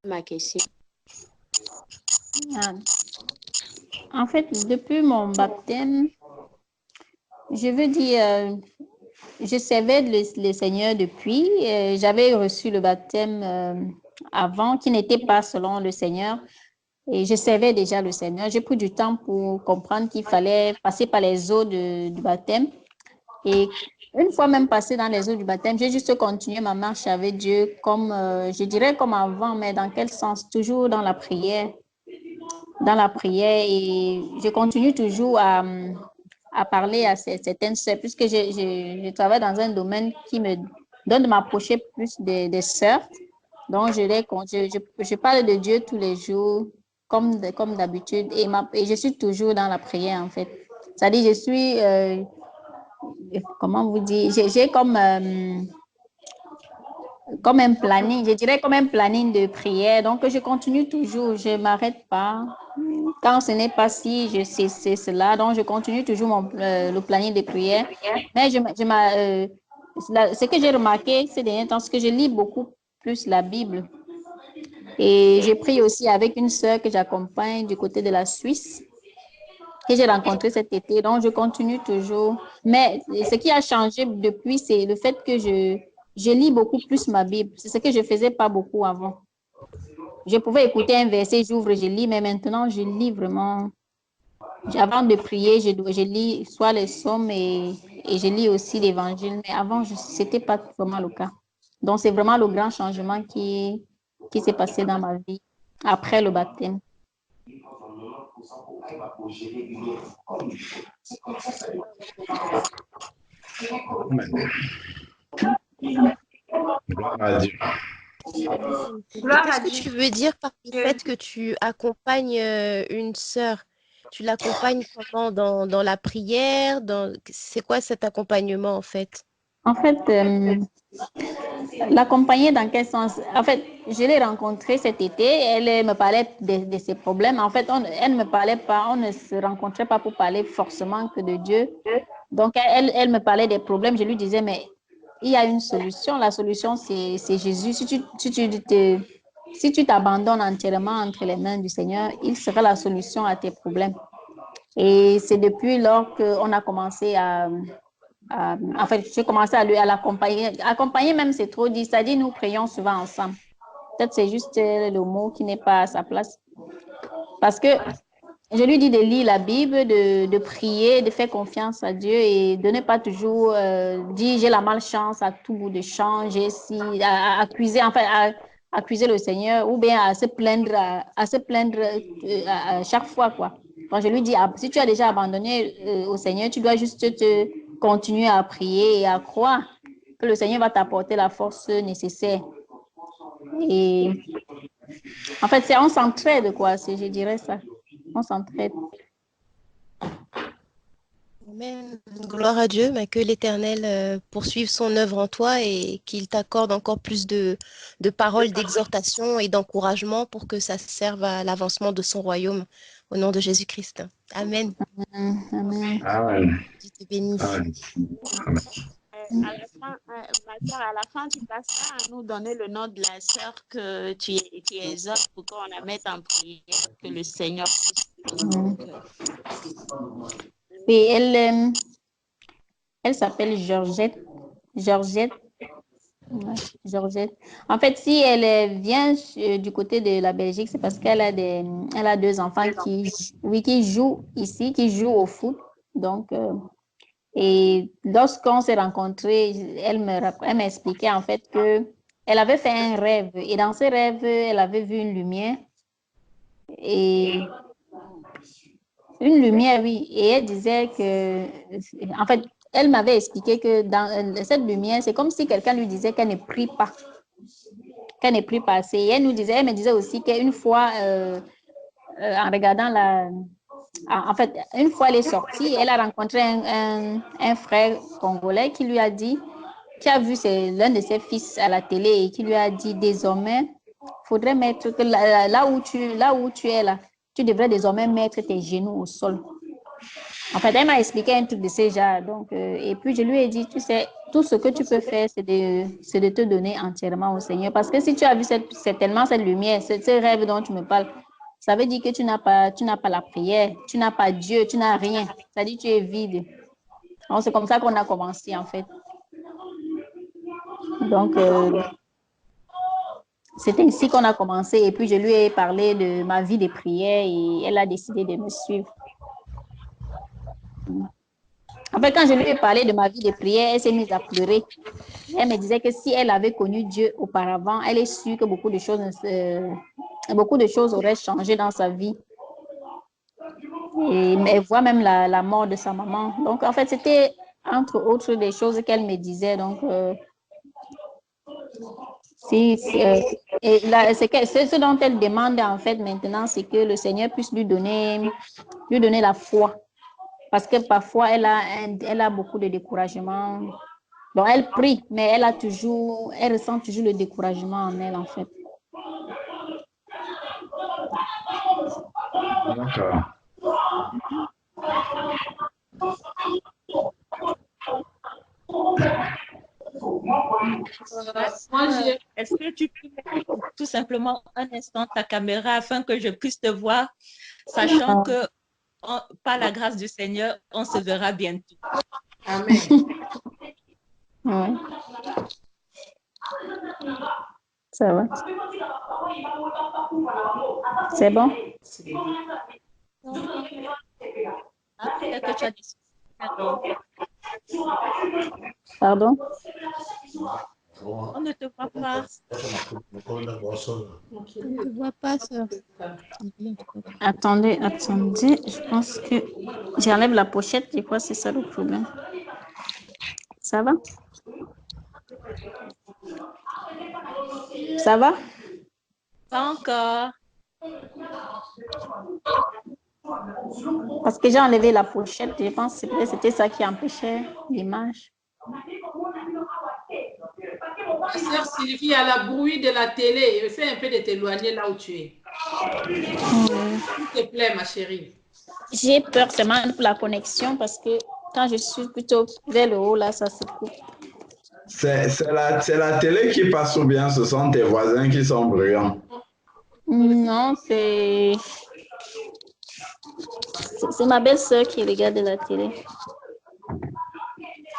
ma question. Ah. En fait, depuis mon baptême, je veux dire, je servais le Seigneur depuis. J'avais reçu le baptême avant, qui n'était pas selon le Seigneur. Et je servais déjà le Seigneur. J'ai pris du temps pour comprendre qu'il fallait passer par les eaux du baptême. Et une fois même passé dans les eaux du baptême, j'ai juste continué ma marche avec Dieu comme, je dirais comme avant, mais dans quel sens? Toujours dans la prière et je continue toujours à parler à certaines sœurs puisque je travaille dans un domaine qui me donne de m'approcher plus des sœurs. Donc, je parle de Dieu tous les jours comme d'habitude et je suis toujours dans la prière en fait. C'est-à-dire, je suis, comment vous dire, j'ai comme un planning, je dirais comme un planning de prière. Donc, je continue toujours, je ne m'arrête pas. Quand ce n'est pas si, je sais c'est cela. Donc, je continue toujours le planning de prière. Mais ce que j'ai remarqué ces derniers temps, c'est que je lis beaucoup plus la Bible. Et j'ai pris aussi avec une sœur que j'accompagne du côté de la Suisse, que j'ai rencontrée cet été. Donc, je continue toujours. Mais ce qui a changé depuis, c'est le fait que je lis beaucoup plus ma Bible. C'est ce que je ne faisais pas beaucoup avant. Je pouvais écouter un verset, j'ouvre, je lis, mais maintenant, je lis vraiment. Avant de prier, je lis soit les psaumes et je lis aussi l'évangile. Mais avant, ce n'était pas vraiment le cas. Donc, c'est vraiment le grand changement qui s'est passé dans ma vie après le baptême. Gloire à Dieu. Amen. Et Gloire à qu'est-ce que Dieu. tu veux dire par le fait que tu accompagnes une sœur? Tu l'accompagnes comment dans la prière? C'est quoi cet accompagnement en fait? En fait, l'accompagner dans quel sens? En fait, je l'ai rencontrée cet été. Elle me parlait de ses problèmes. En fait, elle ne me parlait pas, on ne se rencontrait pas pour parler forcément que de Dieu. Donc, elle me parlait des problèmes. Je lui disais, mais il y a une solution. La solution, c'est Jésus. Si tu t'abandonnes entièrement entre les mains du Seigneur, il sera la solution à tes problèmes. Et c'est depuis lors qu'on a commencé en fait, j'ai commencé à l'accompagner. Accompagner même, c'est trop dit. C'est-à-dire, nous prions souvent ensemble. Peut-être c'est juste le mot qui n'est pas à sa place. Parce que je lui dis de lire la Bible, de prier, de faire confiance à Dieu et de ne pas toujours dire j'ai la malchance à tout bout de champ, j'ai si, accuser, enfin, accuser le Seigneur ou bien à se plaindre à chaque fois, quoi. Donc, je lui dis, si tu as déjà abandonné au Seigneur, tu dois juste te continuer à prier et à croire que le Seigneur va t'apporter la force nécessaire. Et en fait, on s'entraide, quoi, je dirais ça. On s'entraide. Amen. Gloire à Dieu, mais que l'Éternel poursuive son œuvre en toi et qu'il t'accorde encore plus de paroles d'exhortation et d'encouragement pour que ça serve à l'avancement de son royaume. Au nom de Jésus-Christ. Amen. Amen. Amen. Dieu te bénisse. Amen. Amen. À la fin, ma soeur, à la fin, tu passeras à nous donner le nom de la sœur que tu exhortes pour qu'on la mette en prière, que le Seigneur puisse toucher son cœur. Et elle s'appelle Georgette. Georgette. Ouais, Georgette. En fait, si elle vient du côté de la Belgique, c'est parce elle a deux enfants oui, qui jouent ici, qui jouent au foot. Donc, et lorsqu'on s'est rencontrés, elle m'a expliqué en fait que elle avait fait un rêve et dans ce rêve, elle avait vu une lumière et une lumière, oui. Et elle disait que, en fait, elle m'avait expliqué que dans cette lumière, c'est comme si quelqu'un lui disait qu'elle ne prie pas, qu'elle ne prie pas assez. Et elle me disait aussi qu'une fois, en regardant en fait, une fois elle est sortie, elle a rencontré un frère congolais qui lui a dit, qui a vu l'un de ses fils à la télé et qui lui a dit désormais, il faudrait mettre que là où tu es là, tu devrais désormais mettre tes genoux au sol. En fait, elle m'a expliqué un truc de ces genres. Donc, et puis, je lui ai dit, tu sais, tout ce que tu peux faire, c'est de te donner entièrement au Seigneur. Parce que si tu as vu certainement cette lumière, ce rêve dont tu me parles, ça veut dire que tu n'as pas la prière, tu n'as pas Dieu, tu n'as rien. Ça dit que tu es vide. Donc, c'est comme ça qu'on a commencé, en fait. Donc, c'est ainsi qu'on a commencé. Et puis, je lui ai parlé de ma vie de prière et elle a décidé de me suivre. En fait, quand je lui ai parlé de ma vie de prière, elle s'est mise à pleurer. Elle me disait que si elle avait connu Dieu auparavant, elle est sûre que beaucoup de choses auraient changé dans sa vie. Et elle voit même la mort de sa maman. Donc, en fait, c'était entre autres des choses qu'elle me disait. Donc, et là, c'est ce dont elle demande en fait maintenant, c'est que le Seigneur puisse lui donner la foi. Parce que parfois, elle a beaucoup de découragement. Donc, elle prie, mais elle ressent toujours le découragement en elle, en fait. D'accord. Est-ce que tu peux mettre tout simplement un instant ta caméra afin que je puisse te voir, sachant que par la grâce du Seigneur, on se verra bientôt. Amen. Ouais. Ça va. C'est bon? Peut-être que tu as des soucis. Pardon? On ne te voit pas. On ne te voit pas, sœur. Attendez. Je pense que j'enlève la pochette. Je crois que c'est ça le problème. Ça va? Ça va? Pas encore. Parce que j'ai enlevé la pochette. Je pense que c'était ça qui empêchait l'image. Ma sœur Sylvie, il y a la bruit de la télé. Essaie un peu de t'éloigner là où tu es. S'il te plaît, ma chérie. J'ai peur seulement pour la connexion parce que quand je suis plutôt vers le haut, là, ça se coupe. C'est la télé qui passe ou bien ce sont tes voisins qui sont bruyants? Non, c'est ma belle-sœur qui regarde la télé.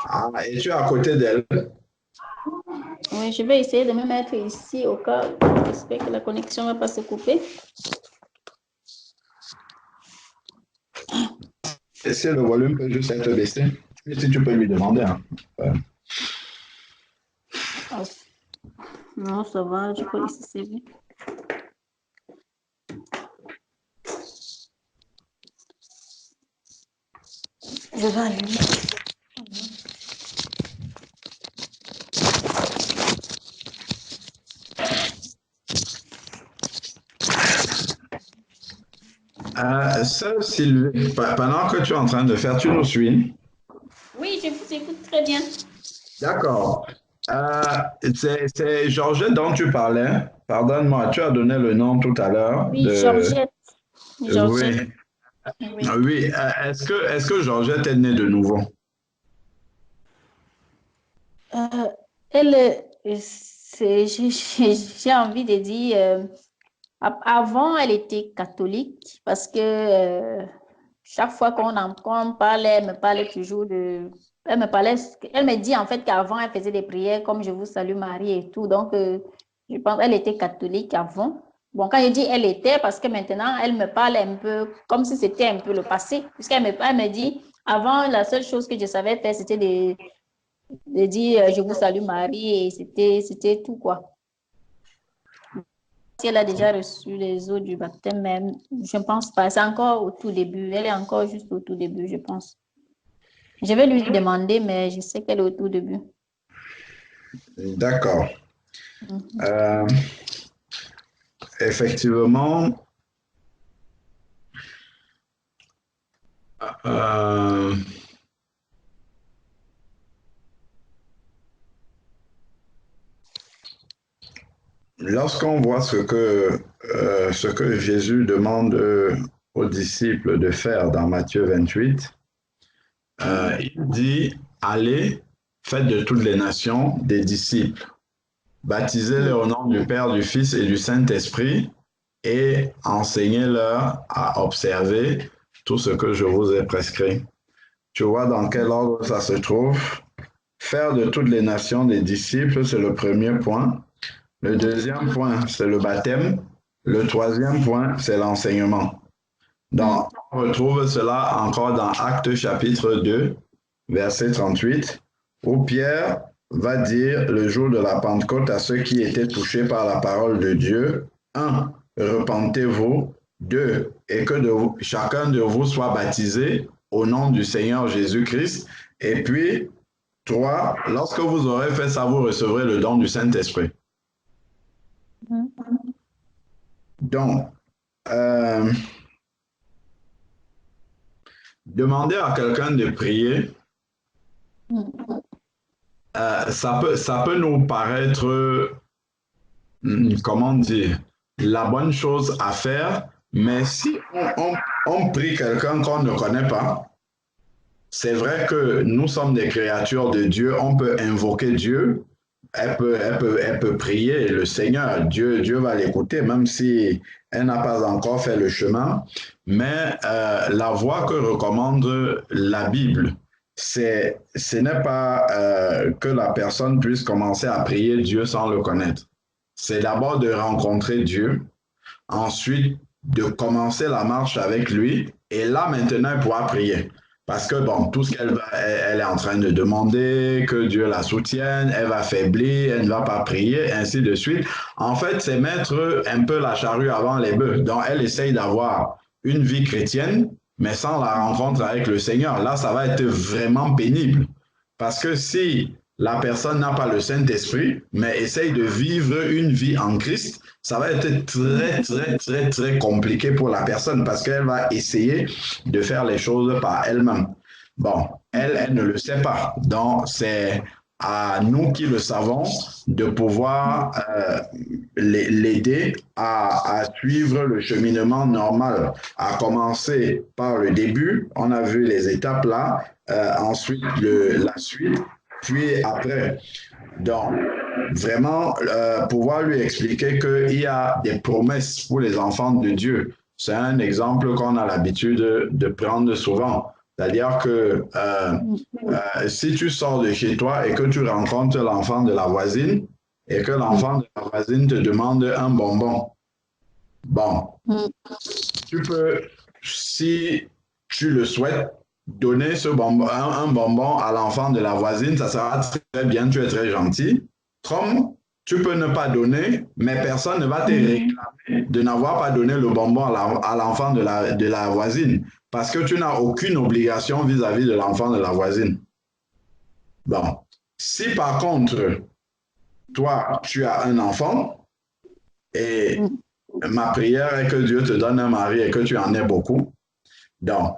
Ah, et tu es à côté d'elle? Oui, je vais essayer de me mettre ici au cas où j'espère que la connexion ne va pas se couper. Et si le volume peut juste être baissé? Et si tu peux lui demander. Hein. Non, ça va, je crois que c'est bien. Je vais allumer. Ça, Sylvie, pendant que tu es en train de faire, tu nous suis? Oui, je vous écoute très bien. D'accord. C'est Georgette dont tu parlais. Pardonne-moi, tu as donné le nom tout à l'heure. Oui, Georgette. Oui. Oui. Est-ce que Georgette est née de nouveau? J'ai envie de dire, avant, elle était catholique parce que chaque fois qu'on parlait, elle me parlait toujours de... Elle me dit en fait qu'avant, elle faisait des prières comme Je vous salue Marie et tout. Donc, je pense qu'elle était catholique avant. Bon, quand je dis elle était, parce que maintenant, elle me parle un peu comme si c'était un peu le passé. Puisqu'elle me dit, avant, la seule chose que je savais faire, c'était de dire Je vous salue Marie et c'était tout, quoi. Si elle a déjà reçu les eaux du baptême, même, je ne pense pas. C'est encore au tout début. Elle est encore juste au tout début, je pense. Je vais lui demander, mais je sais qu'elle est au tout début. D'accord. Effectivement, lorsqu'on voit ce que Jésus demande aux disciples de faire dans Matthieu 28, il dit, allez, faites de toutes les nations des disciples, baptisez-les au nom du Père, du Fils et du Saint-Esprit, et enseignez-leur à observer tout ce que je vous ai prescrit. Tu vois dans quel ordre ça se trouve? Faire de toutes les nations des disciples, c'est le premier point. Le deuxième point, c'est le baptême. Le troisième point, c'est l'enseignement. Donc, on retrouve cela encore dans Actes chapitre 2, verset 38, où Pierre va dire le jour de la Pentecôte à ceux qui étaient touchés par la parole de Dieu, 1. Repentez-vous, 2. Et que chacun de vous soit baptisé au nom du Seigneur Jésus-Christ. Et puis, 3. Lorsque vous aurez fait ça, vous recevrez le don du Saint-Esprit. Donc, demander à quelqu'un de prier, ça peut nous paraître, comment dire, la bonne chose à faire, mais si on prie quelqu'un qu'on ne connaît pas, c'est vrai que nous sommes des créatures de Dieu, on peut invoquer Dieu, elle peut prier le Seigneur, Dieu va l'écouter, même si elle n'a pas encore fait le chemin. Mais la voie que recommande la Bible, ce n'est pas que la personne puisse commencer à prier Dieu sans le connaître. C'est d'abord de rencontrer Dieu, ensuite de commencer la marche avec lui, et là maintenant elle pourra prier. Parce que bon, tout ce elle est en train de demander, que Dieu la soutienne, elle va faiblir, elle ne va pas prier, ainsi de suite. En fait, c'est mettre un peu la charrue avant les bœufs. Donc, elle essaye d'avoir une vie chrétienne, mais sans la rencontre avec le Seigneur. Là, ça va être vraiment pénible. Parce que si la personne n'a pas le Saint-Esprit, mais essaye de vivre une vie en Christ, ça va être très compliqué pour la personne parce qu'elle va essayer de faire les choses par elle-même. Bon, elle ne le sait pas. Donc, c'est à nous qui le savons de pouvoir l'aider à suivre le cheminement normal, à commencer par le début. On a vu les étapes là, ensuite la suite, puis après. Donc, vraiment, pouvoir lui expliquer qu'il y a des promesses pour les enfants de Dieu. C'est un exemple qu'on a l'habitude de prendre souvent. C'est-à-dire que si tu sors de chez toi et que tu rencontres l'enfant de la voisine et que l'enfant de la voisine te demande un bonbon, bon, tu peux, si tu le souhaites, donner ce bonbon, un bonbon à l'enfant de la voisine, ça sera très bien, tu es très gentil. Comme tu peux ne pas donner, mais personne ne va te réclamer de n'avoir pas donné le bonbon à l'enfant de la voisine, parce que tu n'as aucune obligation vis-à-vis de l'enfant de la voisine. Bon, si par contre, toi, tu as un enfant, et ma prière est que Dieu te donne un mari et que tu en aies beaucoup, donc,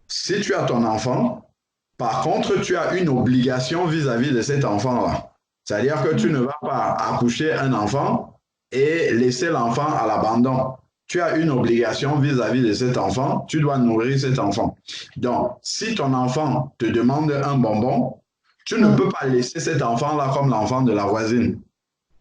si tu as ton enfant, par contre, tu as une obligation vis-à-vis de cet enfant-là. C'est-à-dire que tu ne vas pas accoucher un enfant et laisser l'enfant à l'abandon. Tu as une obligation vis-à-vis de cet enfant, tu dois nourrir cet enfant. Donc, si ton enfant te demande un bonbon, tu ne peux pas laisser cet enfant-là comme l'enfant de la voisine.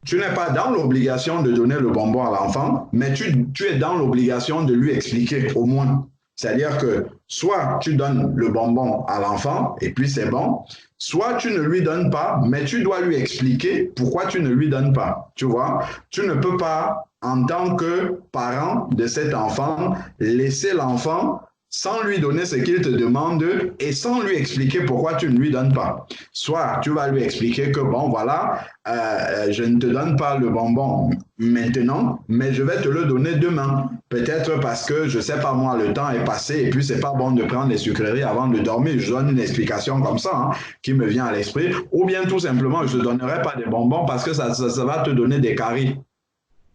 Tu n'es pas dans l'obligation de donner le bonbon à l'enfant, mais tu es dans l'obligation de lui expliquer au moins. C'est-à-dire que soit tu donnes le bonbon à l'enfant et puis c'est bon, soit tu ne lui donnes pas, mais tu dois lui expliquer pourquoi tu ne lui donnes pas. Tu vois, tu ne peux pas, en tant que parent de cet enfant, laisser l'enfant sans lui donner ce qu'il te demande et sans lui expliquer pourquoi tu ne lui donnes pas. Soit tu vas lui expliquer que bon voilà, je ne te donne pas le bonbon maintenant, mais je vais te le donner demain. Peut-être parce que, je ne sais pas moi, le temps est passé et puis c'est pas bon de prendre les sucreries avant de dormir. Je donne une explication comme ça qui me vient à l'esprit. Ou bien tout simplement, je ne te donnerai pas des bonbons parce que ça va te donner des caries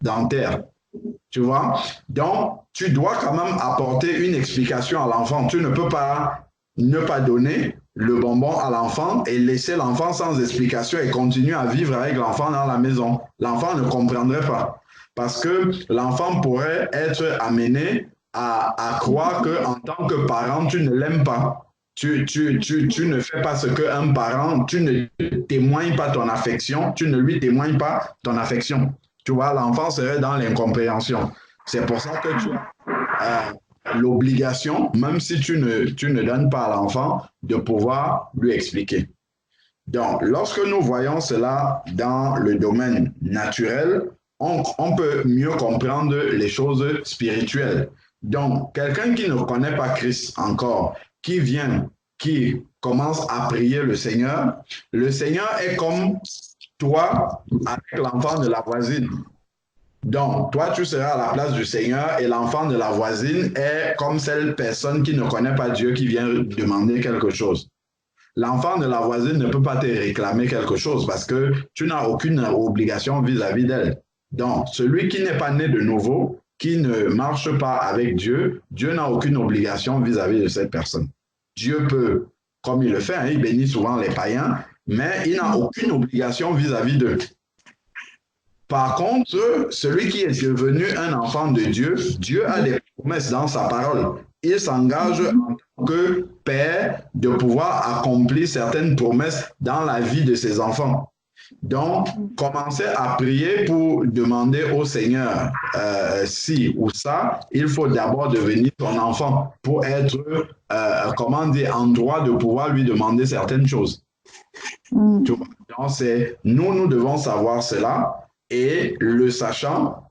dentaires. Tu vois? Donc, tu dois quand même apporter une explication à l'enfant. Tu ne peux pas ne pas donner le bonbon à l'enfant et laisser l'enfant sans explication et continuer à vivre avec l'enfant dans la maison. L'enfant ne comprendrait pas. Parce que l'enfant pourrait être amené à croire qu'en tant que parent, tu ne l'aimes pas. Tu ne fais pas ce qu'un parent, tu ne témoignes pas ton affection, tu ne lui témoignes pas ton affection. Tu vois, l'enfant serait dans l'incompréhension. C'est pour ça que tu as l'obligation, même si tu ne donnes pas à l'enfant, de pouvoir lui expliquer. Donc, lorsque nous voyons cela dans le domaine naturel, on peut mieux comprendre les choses spirituelles. Donc, quelqu'un qui ne connaît pas Christ encore, qui vient, qui commence à prier le Seigneur est comme toi avec l'enfant de la voisine. Donc, toi, tu seras à la place du Seigneur et l'enfant de la voisine est comme cette personne qui ne connaît pas Dieu, qui vient demander quelque chose. L'enfant de la voisine ne peut pas te réclamer quelque chose parce que tu n'as aucune obligation vis-à-vis d'elle. Donc, celui qui n'est pas né de nouveau, qui ne marche pas avec Dieu, Dieu n'a aucune obligation vis-à-vis de cette personne. Dieu peut, comme il le fait, hein, il bénit souvent les païens, mais il n'a aucune obligation vis-à-vis d'eux. Par contre, celui qui est devenu un enfant de Dieu, Dieu a des promesses dans sa parole. Il s'engage en tant que père de pouvoir accomplir certaines promesses dans la vie de ses enfants. Donc, commencer à prier pour demander au Seigneur ci ou ça, il faut d'abord devenir son enfant pour être, en droit de pouvoir lui demander certaines choses. Donc, nous devons savoir cela. Et le sachant,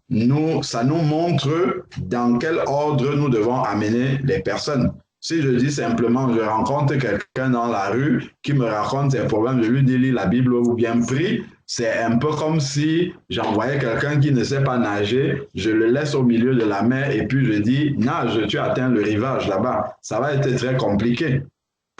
ça nous montre dans quel ordre nous devons amener les personnes. Si je dis simplement, je rencontre quelqu'un dans la rue qui me raconte ses problèmes, je lui dis lis la Bible ou bien prie, c'est un peu comme si j'envoyais quelqu'un qui ne sait pas nager, je le laisse au milieu de la mer et puis je dis nage, tu atteins le rivage là-bas. Ça va être très compliqué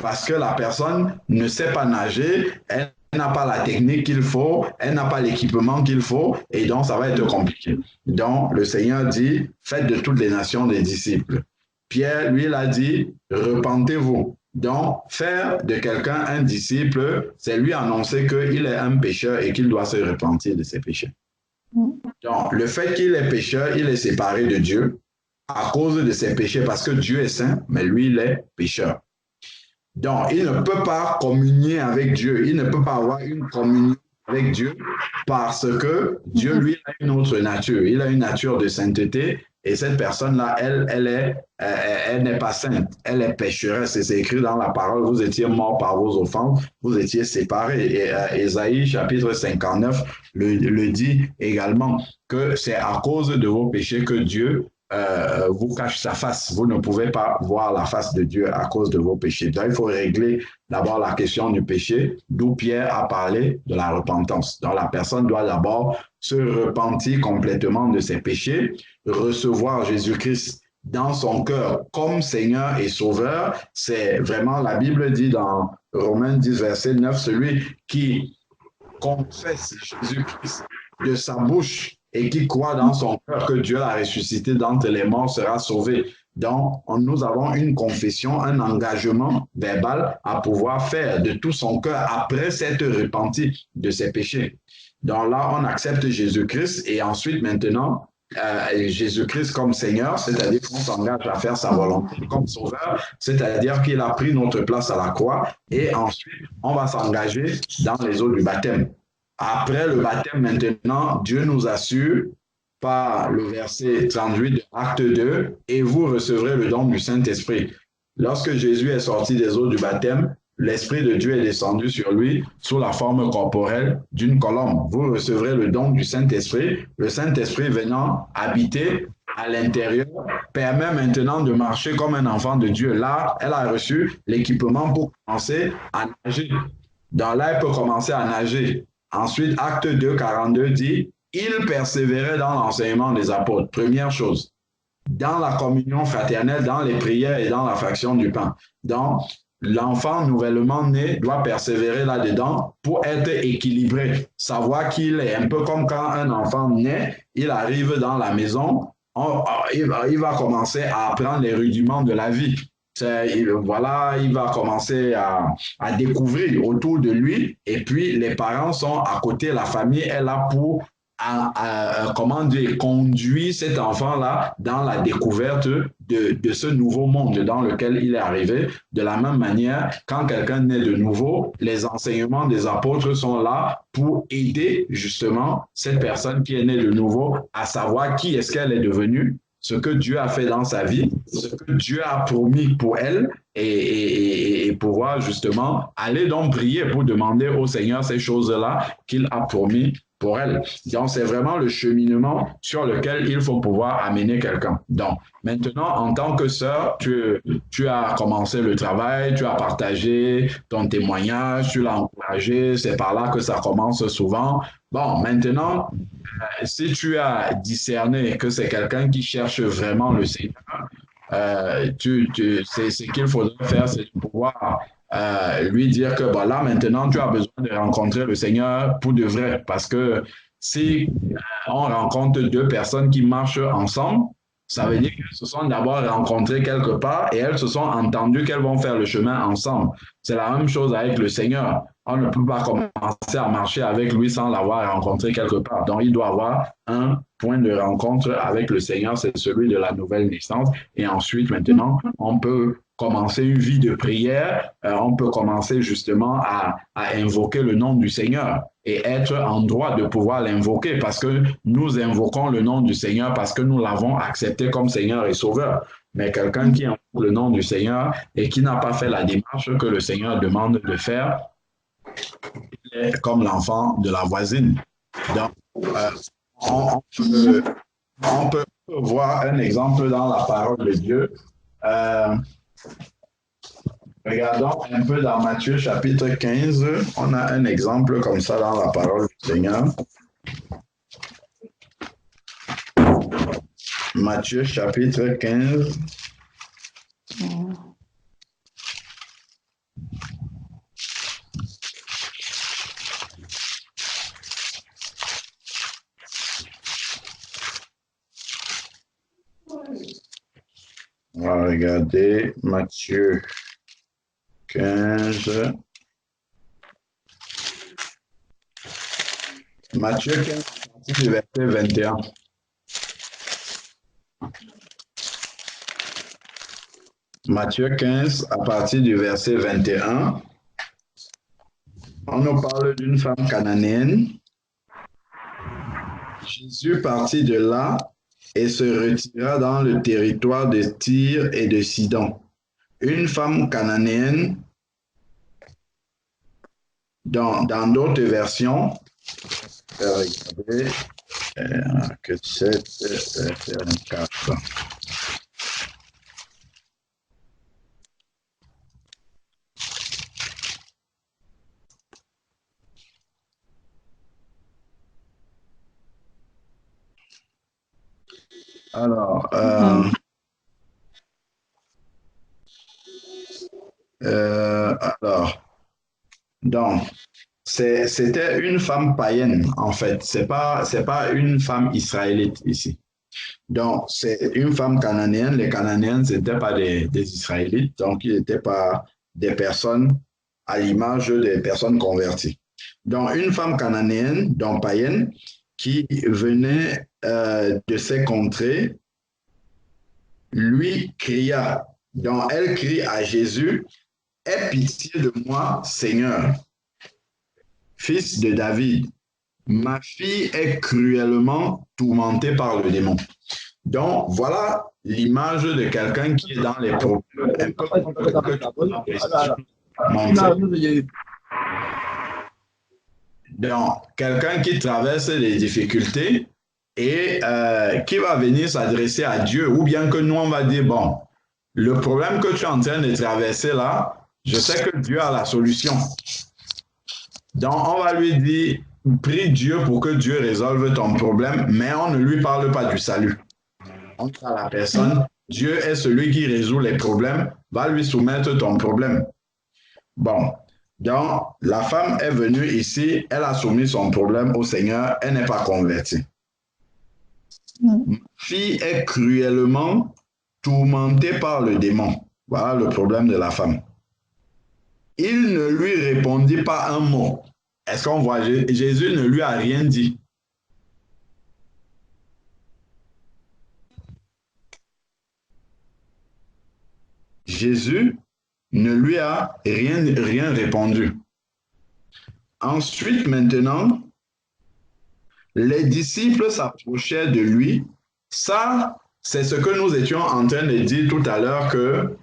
parce que la personne ne sait pas nager, elle n'a pas la technique qu'il faut, elle n'a pas l'équipement qu'il faut, et donc ça va être compliqué. Donc, le Seigneur dit, faites de toutes les nations des disciples. Pierre, lui, il a dit, repentez-vous. Donc, faire de quelqu'un un disciple, c'est lui annoncer qu'il est un pécheur et qu'il doit se repentir de ses péchés. Donc, le fait qu'il est pécheur, il est séparé de Dieu à cause de ses péchés, parce que Dieu est saint, mais lui, il est pécheur. Donc, il ne peut pas communier avec Dieu. Il ne peut pas avoir une communion avec Dieu parce que Dieu, lui, a une autre nature. Il a une nature de sainteté et cette personne-là, elle n'est pas sainte. Elle est pécheresse. C'est écrit dans la parole, vous étiez morts par vos offenses, vous étiez séparés. Et Ésaïe, chapitre 59, le dit également que c'est à cause de vos péchés que Dieu vous cache sa face. Vous ne pouvez pas voir la face de Dieu à cause de vos péchés. Donc, il faut régler d'abord la question du péché, d'où Pierre a parlé de la repentance. Donc, la personne doit d'abord se repentir complètement de ses péchés, recevoir Jésus-Christ dans son cœur comme Seigneur et Sauveur. C'est vraiment, la Bible dit dans Romains 10, verset 9, celui qui confesse Jésus-Christ de sa bouche et qui croit dans son cœur que Dieu l'a ressuscité d'entre les morts sera sauvé. Donc, nous avons une confession, un engagement verbal à pouvoir faire de tout son cœur après s'être repenti de ses péchés. Donc là, on accepte Jésus-Christ et ensuite, maintenant, Jésus-Christ comme Seigneur, c'est-à-dire qu'on s'engage à faire sa volonté, comme Sauveur, c'est-à-dire qu'il a pris notre place à la croix et ensuite, on va s'engager dans les eaux du baptême. Après le baptême, maintenant, Dieu nous assure par le verset 38 de Acte 2, et vous recevrez le don du Saint-Esprit. Lorsque Jésus est sorti des eaux du baptême, l'Esprit de Dieu est descendu sur lui sous la forme corporelle d'une colombe. Vous recevrez le don du Saint-Esprit. Le Saint-Esprit venant habiter à l'intérieur permet maintenant de marcher comme un enfant de Dieu. Là, elle a reçu l'équipement pour commencer à nager. Donc là, elle peut commencer à nager. Ensuite, Acte 2, 42 dit, il persévérait dans l'enseignement des apôtres. Première chose, dans la communion fraternelle, dans les prières et dans la fraction du pain. Donc, l'enfant nouvellement né doit persévérer là-dedans pour être équilibré, savoir qu'il est un peu comme quand un enfant naît, il arrive dans la maison, il va commencer à apprendre les rudiments de la vie. Voilà, il va commencer à découvrir autour de lui et puis les parents sont à côté, la famille est là pour comment dire, conduit cet enfant-là dans la découverte de ce nouveau monde dans lequel il est arrivé. De la même manière, quand quelqu'un naît de nouveau, les enseignements des apôtres sont là pour aider justement cette personne qui est née de nouveau à savoir qui est-ce qu'elle est devenue, ce que Dieu a fait dans sa vie, ce que Dieu a promis pour elle et pouvoir justement aller donc prier pour demander au Seigneur ces choses-là qu'il a promis pour elle. Donc, c'est vraiment le cheminement sur lequel il faut pouvoir amener quelqu'un. Donc, maintenant, en tant que sœur, tu as commencé le travail, tu as partagé ton témoignage, tu l'as encouragé, c'est par là que ça commence souvent. Bon, maintenant, si tu as discerné que c'est quelqu'un qui cherche vraiment le Seigneur, c'est ce qu'il faudrait faire, c'est de pouvoir lui dire que bon, là, maintenant, tu as besoin de rencontrer le Seigneur pour de vrai. Parce que si on rencontre deux personnes qui marchent ensemble, ça veut dire qu'elles se sont d'abord rencontrées quelque part et elles se sont entendues qu'elles vont faire le chemin ensemble. C'est la même chose avec le Seigneur. On ne peut pas commencer à marcher avec lui sans l'avoir rencontré quelque part. Donc, il doit avoir un point de rencontre avec le Seigneur, c'est celui de la nouvelle naissance. Et ensuite, maintenant, on peut commencer une vie de prière, on peut commencer justement à invoquer le nom du Seigneur et être en droit de pouvoir l'invoquer parce que nous invoquons le nom du Seigneur parce que nous l'avons accepté comme Seigneur et Sauveur. Mais quelqu'un qui invoque le nom du Seigneur et qui n'a pas fait la démarche que le Seigneur demande de faire, il est comme l'enfant de la voisine. Donc, on peut voir un exemple dans la parole de Dieu. Regardons un peu dans Matthieu chapitre 15. On a un exemple comme ça dans la parole du Seigneur. Matthieu chapitre 15. On va regarder Matthieu 15. Matthieu 15, du verset 21. Matthieu 15, à partir du verset 21. On nous parle d'une femme cananéenne. Jésus partit de là et se retira dans le territoire de Tyr et de Sidon. Une femme cananéenne, dans d'autres versions, regardez, que c'est 24. Alors, donc, c'était une femme païenne, en fait. C'est pas une femme israélite ici. Donc, c'est une femme cananéenne. Les Cananéens, ce n'étaient pas des Israélites, donc ils n'étaient pas des personnes à l'image des personnes converties. Donc, une femme cananéenne, donc païenne, qui venait de ces contrées, lui cria. Donc, elle crie à Jésus, « Aie pitié de moi, Seigneur, fils de David. Ma fille est cruellement tourmentée par le démon. » Donc, voilà l'image de quelqu'un qui est dans les problèmes. Un peu donc, quelqu'un qui traverse les difficultés et qui va venir s'adresser à Dieu, ou bien que nous, on va dire, bon, le problème que tu es en train de traverser là, je sais que Dieu a la solution. Donc, on va lui dire, prie Dieu pour que Dieu résolve ton problème, mais on ne lui parle pas du salut. On dit à la personne, Dieu est celui qui résout les problèmes, va lui soumettre ton problème. Bon, donc la femme est venue ici, elle a soumis son problème au Seigneur, elle n'est pas convertie. Ma fille est cruellement tourmentée par le démon. Voilà le problème de la femme. Il ne lui répondit pas un mot. Est-ce qu'on voit? Jésus ne lui a rien dit. Jésus ne lui a rien répondu. Ensuite, maintenant, les disciples s'approchaient de lui. Ça, c'est ce que nous étions en train de dire tout à l'heure que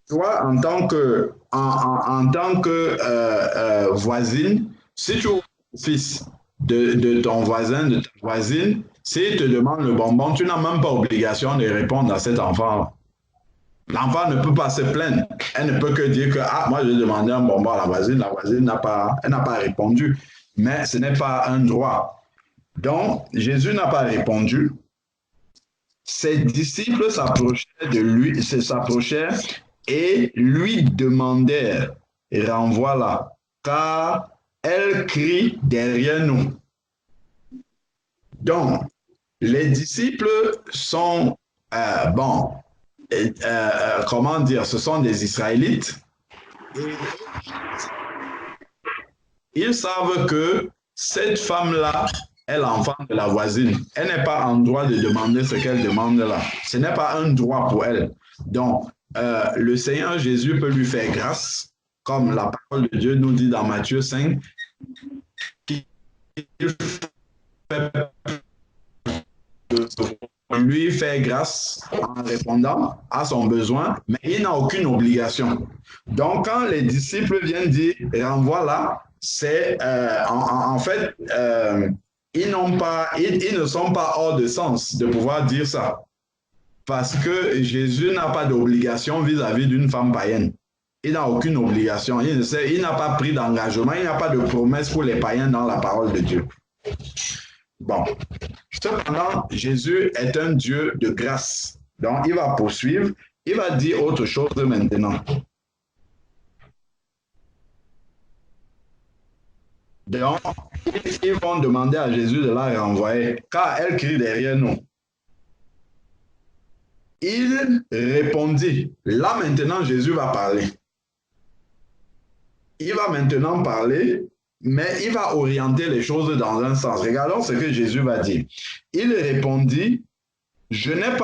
toi, en tant que voisine, si tu es fils de ton voisin, de ta voisine, s'il te demande le bonbon, tu n'as même pas obligation de répondre à cet enfant. L'enfant ne peut pas se plaindre. Elle ne peut que dire que ah, moi, j'ai demandé un bonbon à la voisine n'a pas répondu. Mais ce n'est pas un droit. Donc, Jésus n'a pas répondu. Ses disciples s'approchaient de lui, et lui demandèrent, renvoie-la, car elle crie derrière nous. Donc, les disciples sont, comment dire, ce sont des Israélites. Et ils savent que cette femme-là est l'enfant de la voisine. Elle n'est pas en droit de demander ce qu'elle demande là. Ce n'est pas un droit pour elle. Donc, le Seigneur Jésus peut lui faire grâce, comme la parole de Dieu nous dit dans Matthieu 5, qu'il lui fait grâce en répondant à son besoin, mais il n'a aucune obligation. Donc, quand les disciples viennent dire « renvoie-la », c'est en fait, ils ne sont pas hors de sens de pouvoir dire ça. Parce que Jésus n'a pas d'obligation vis-à-vis d'une femme païenne. Il n'a aucune obligation. Il n'a pas pris d'engagement. Il n'y a pas de promesse pour les païens dans la parole de Dieu. Bon. Cependant, Jésus est un Dieu de grâce. Donc, il va poursuivre. Il va dire autre chose maintenant. Donc, ils vont demander à Jésus de la renvoyer, car elle crie derrière nous. Il répondit. Là, maintenant, Jésus va parler. Il va maintenant parler, mais il va orienter les choses dans un sens. Regardons ce que Jésus va dire. Il répondit, je n'ai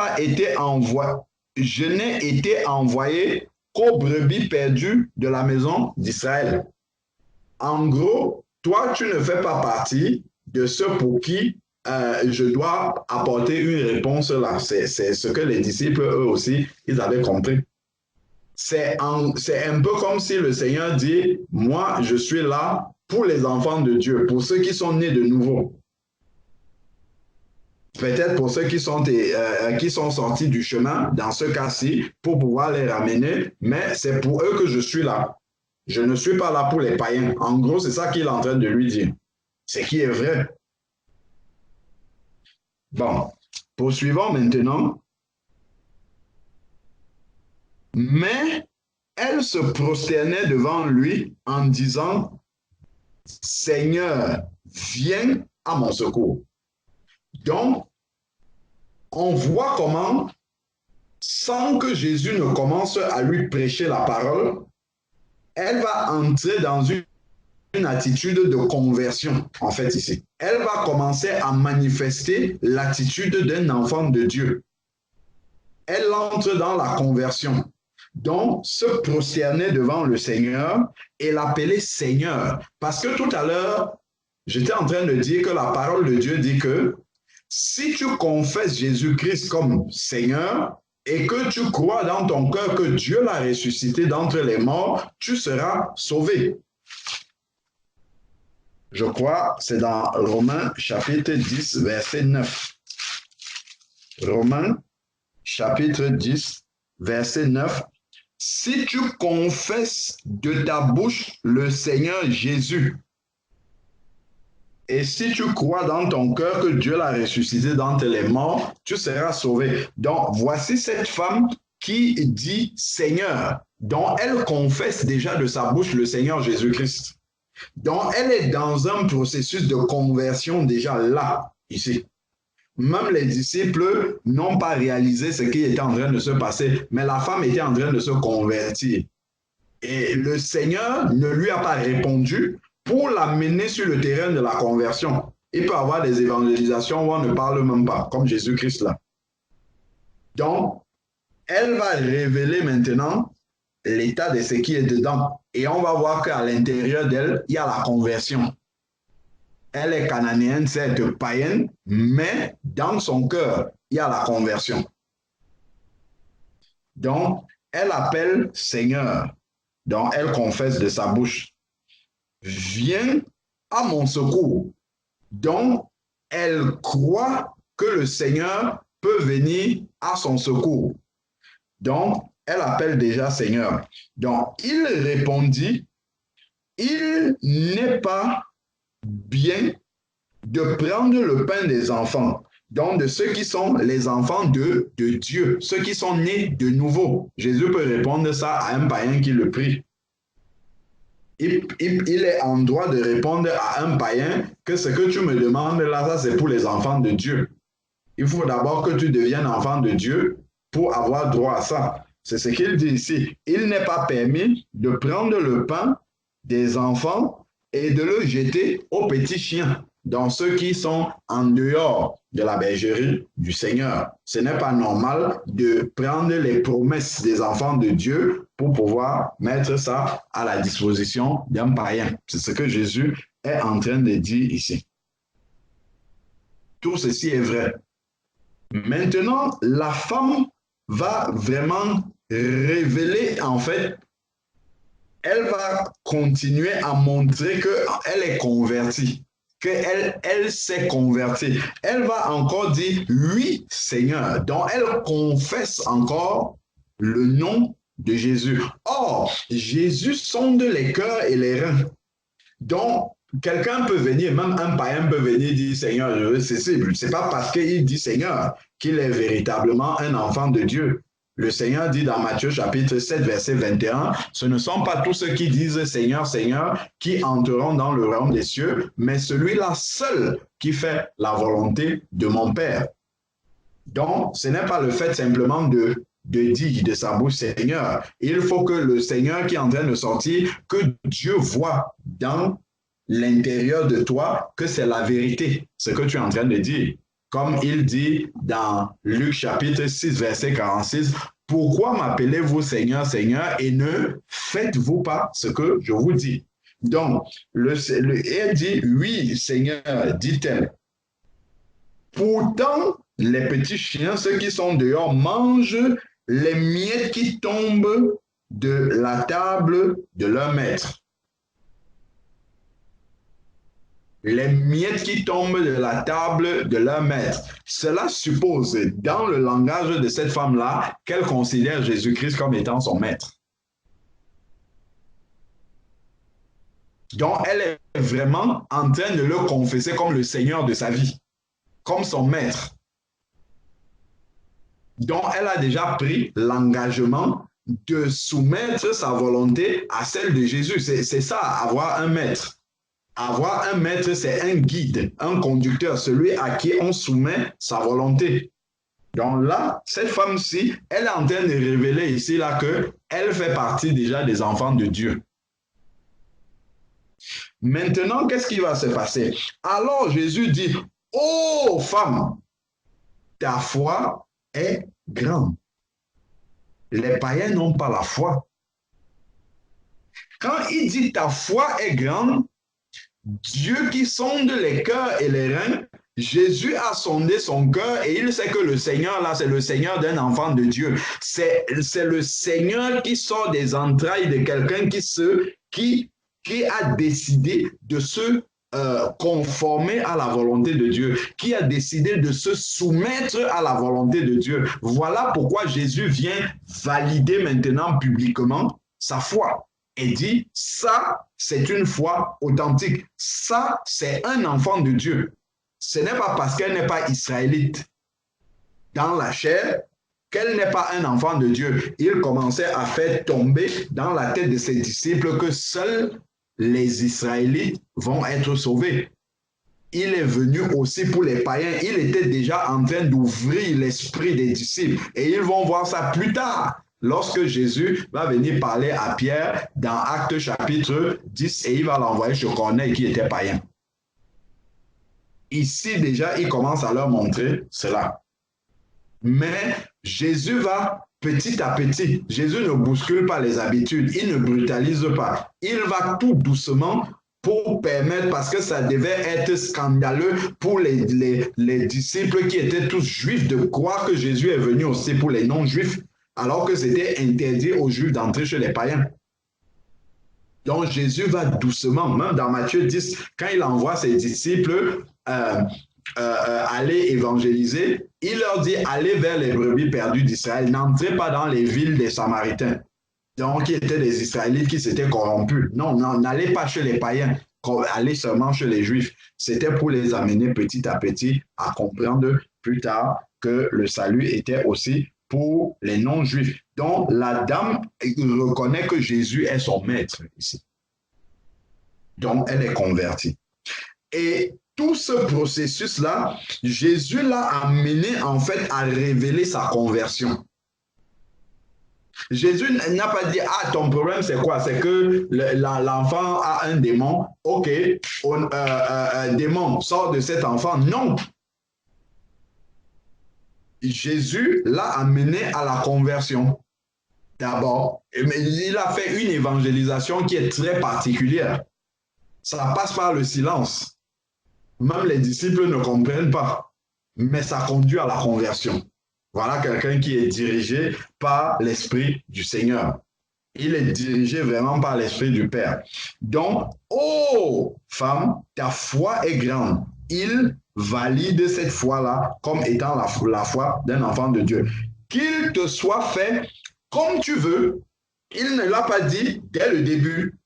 été envoyé qu'aux brebis perdues de la maison d'Israël. En gros, toi, tu ne fais pas partie de ceux pour qui je dois apporter une réponse là. C'est ce que les disciples, eux aussi, ils avaient compris. C'est un peu comme si le Seigneur dit, moi, je suis là pour les enfants de Dieu, pour ceux qui sont nés de nouveau. Peut-être pour ceux qui sont sortis du chemin, dans ce cas-ci, pour pouvoir les ramener, mais c'est pour eux que je suis là. Je ne suis pas là pour les païens. En gros, c'est ça qu'il est en train de lui dire. Ce qui est vrai. Bon, poursuivons maintenant. Mais elle se prosternait devant lui en disant, Seigneur, viens à mon secours. Donc, on voit comment, sans que Jésus ne commence à lui prêcher la parole, elle va entrer dans une attitude de conversion, en fait, ici. Elle va commencer à manifester l'attitude d'un enfant de Dieu. Elle entre dans la conversion. Donc, se prosterner devant le Seigneur et l'appeler Seigneur. Parce que tout à l'heure, j'étais en train de dire que la parole de Dieu dit que si tu confesses Jésus-Christ comme Seigneur et que tu crois dans ton cœur que Dieu l'a ressuscité d'entre les morts, tu seras sauvé. Je crois, c'est dans Romains chapitre 10, verset 9. Romains chapitre 10, verset 9. Si tu confesses de ta bouche le Seigneur Jésus, et si tu crois dans ton cœur que Dieu l'a ressuscité d'entre les morts, tu seras sauvé. Donc, voici cette femme qui dit Seigneur, dont elle confesse déjà de sa bouche le Seigneur Jésus-Christ. Donc, elle est dans un processus de conversion déjà là, ici. Même les disciples n'ont pas réalisé ce qui était en train de se passer, mais la femme était en train de se convertir. Et le Seigneur ne lui a pas répondu pour l'amener sur le terrain de la conversion. Il peut y avoir des évangélisations où on ne parle même pas, comme Jésus-Christ là. Donc, elle va révéler maintenant l'état de ce qui est dedans. Et on va voir qu'à l'intérieur d'elle, il y a la conversion. Elle est cananéenne, c'est païenne, mais dans son cœur, il y a la conversion. Donc, elle appelle Seigneur. Donc, elle confesse de sa bouche, viens à mon secours. Donc, elle croit que le Seigneur peut venir à son secours. Donc, elle appelle déjà Seigneur. Donc, il répondit, il n'est pas bien de prendre le pain des enfants, donc de ceux qui sont les enfants de Dieu, ceux qui sont nés de nouveau. Jésus peut répondre ça à un païen qui le prie. Il est en droit de répondre à un païen que ce que tu me demandes là, ça c'est pour les enfants de Dieu. Il faut d'abord que tu deviennes enfant de Dieu pour avoir droit à ça. C'est ce qu'il dit ici. Il n'est pas permis de prendre le pain des enfants et de le jeter aux petits chiens, dans ceux qui sont en dehors de la bergerie du Seigneur. Ce n'est pas normal de prendre les promesses des enfants de Dieu pour pouvoir mettre ça à la disposition d'un païen. C'est ce que Jésus est en train de dire ici. Tout ceci est vrai. Maintenant, la femme va vraiment révéler, en fait, elle va continuer à montrer qu'elle est convertie, qu'elle s'est convertie. Elle va encore dire, oui, Seigneur. Donc, elle confesse encore le nom de Jésus. Or, Jésus sonde les cœurs et les reins. Donc, quelqu'un peut venir, même un païen peut venir dire Seigneur, je veux cesser. Ce n'est pas parce qu'il dit Seigneur qu'il est véritablement un enfant de Dieu. Le Seigneur dit dans Matthieu chapitre 7, verset 21, ce ne sont pas tous ceux qui disent Seigneur, Seigneur, qui entreront dans le royaume des cieux, mais celui-là seul qui fait la volonté de mon Père. Donc, ce n'est pas le fait simplement de dire de sa bouche Seigneur. Il faut que le Seigneur qui est en train de sortir, que Dieu voit dans l'intérieur de toi que c'est la vérité, ce que tu es en train de dire. Comme il dit dans Luc chapitre 6, verset 46, « Pourquoi m'appelez-vous Seigneur, Seigneur, et ne faites-vous pas ce que je vous dis ?» Donc, elle dit, « Oui, Seigneur, dit-elle. Pourtant, les petits chiens, ceux qui sont dehors, mangent les miettes qui tombent de la table de leur maître. » Les miettes qui tombent de la table de leur maître. Cela suppose, dans le langage de cette femme-là, qu'elle considère Jésus-Christ comme étant son maître. Donc, elle est vraiment en train de le confesser comme le Seigneur de sa vie, comme son maître. Donc, elle a déjà pris l'engagement de soumettre sa volonté à celle de Jésus. C'est ça, avoir un maître. Avoir un maître, c'est un guide, un conducteur, celui à qui on soumet sa volonté. Donc là, cette femme-ci, elle est en train de révéler ici là qu'elle fait partie déjà des enfants de Dieu. Maintenant, qu'est-ce qui va se passer? Alors Jésus dit, « Oh femme, ta foi est grande. » Les païens n'ont pas la foi. Quand il dit « ta foi est grande », Dieu qui sonde les cœurs et les reins, Jésus a sondé son cœur et il sait que le Seigneur, là, c'est le Seigneur d'un enfant de Dieu. C'est le Seigneur qui sort des entrailles de quelqu'un qui a décidé de se conformer à la volonté de Dieu, qui a décidé de se soumettre à la volonté de Dieu. Voilà pourquoi Jésus vient valider maintenant publiquement sa foi. Et dit, ça, c'est une foi authentique. Ça, c'est un enfant de Dieu. Ce n'est pas parce qu'elle n'est pas israélite dans la chair qu'elle n'est pas un enfant de Dieu. Il commençait à faire tomber dans la tête de ses disciples que seuls les Israélites vont être sauvés. Il est venu aussi pour les païens. Il était déjà en train d'ouvrir l'esprit des disciples. Et ils vont voir ça plus tard. Lorsque Jésus va venir parler à Pierre dans Actes chapitre 10 et il va l'envoyer chez Corneille qui était païen. Ici déjà, il commence à leur montrer cela. Mais Jésus va petit à petit. Jésus ne bouscule pas les habitudes, il ne brutalise pas. Il va tout doucement pour permettre, parce que ça devait être scandaleux pour les disciples qui étaient tous juifs de croire que Jésus est venu aussi pour les non-juifs, alors que c'était interdit aux juifs d'entrer chez les païens. Donc Jésus va doucement, même dans Matthieu 10, quand il envoie ses disciples aller évangéliser, il leur dit allez vers les brebis perdues d'Israël, n'entrez pas dans les villes des Samaritains, donc qui étaient des Israélites qui s'étaient corrompus. Non, n'allez pas chez les païens, allez seulement chez les Juifs. C'était pour les amener petit à petit à comprendre plus tard que le salut était aussi pour les non-juifs. Donc la dame reconnaît que Jésus est son maître ici. Donc elle est convertie. Et tout ce processus-là, Jésus l'a amené en fait à révéler sa conversion. Jésus n'a pas dit, ah, ton problème c'est quoi? C'est que l'enfant a un démon. Ok, démon, sort de cet enfant. Non. Jésus l'a amené à la conversion. D'abord, il a fait une évangélisation qui est très particulière. Ça passe par le silence. Même les disciples ne comprennent pas, mais ça conduit à la conversion. Voilà quelqu'un qui est dirigé par l'Esprit du Seigneur. Il est dirigé vraiment par l'Esprit du Père. Donc, oh, femme, ta foi est grande. Il valide cette foi-là comme étant la foi d'un enfant de Dieu. Qu'il te soit fait comme tu veux. Il ne l'a pas dit dès le début.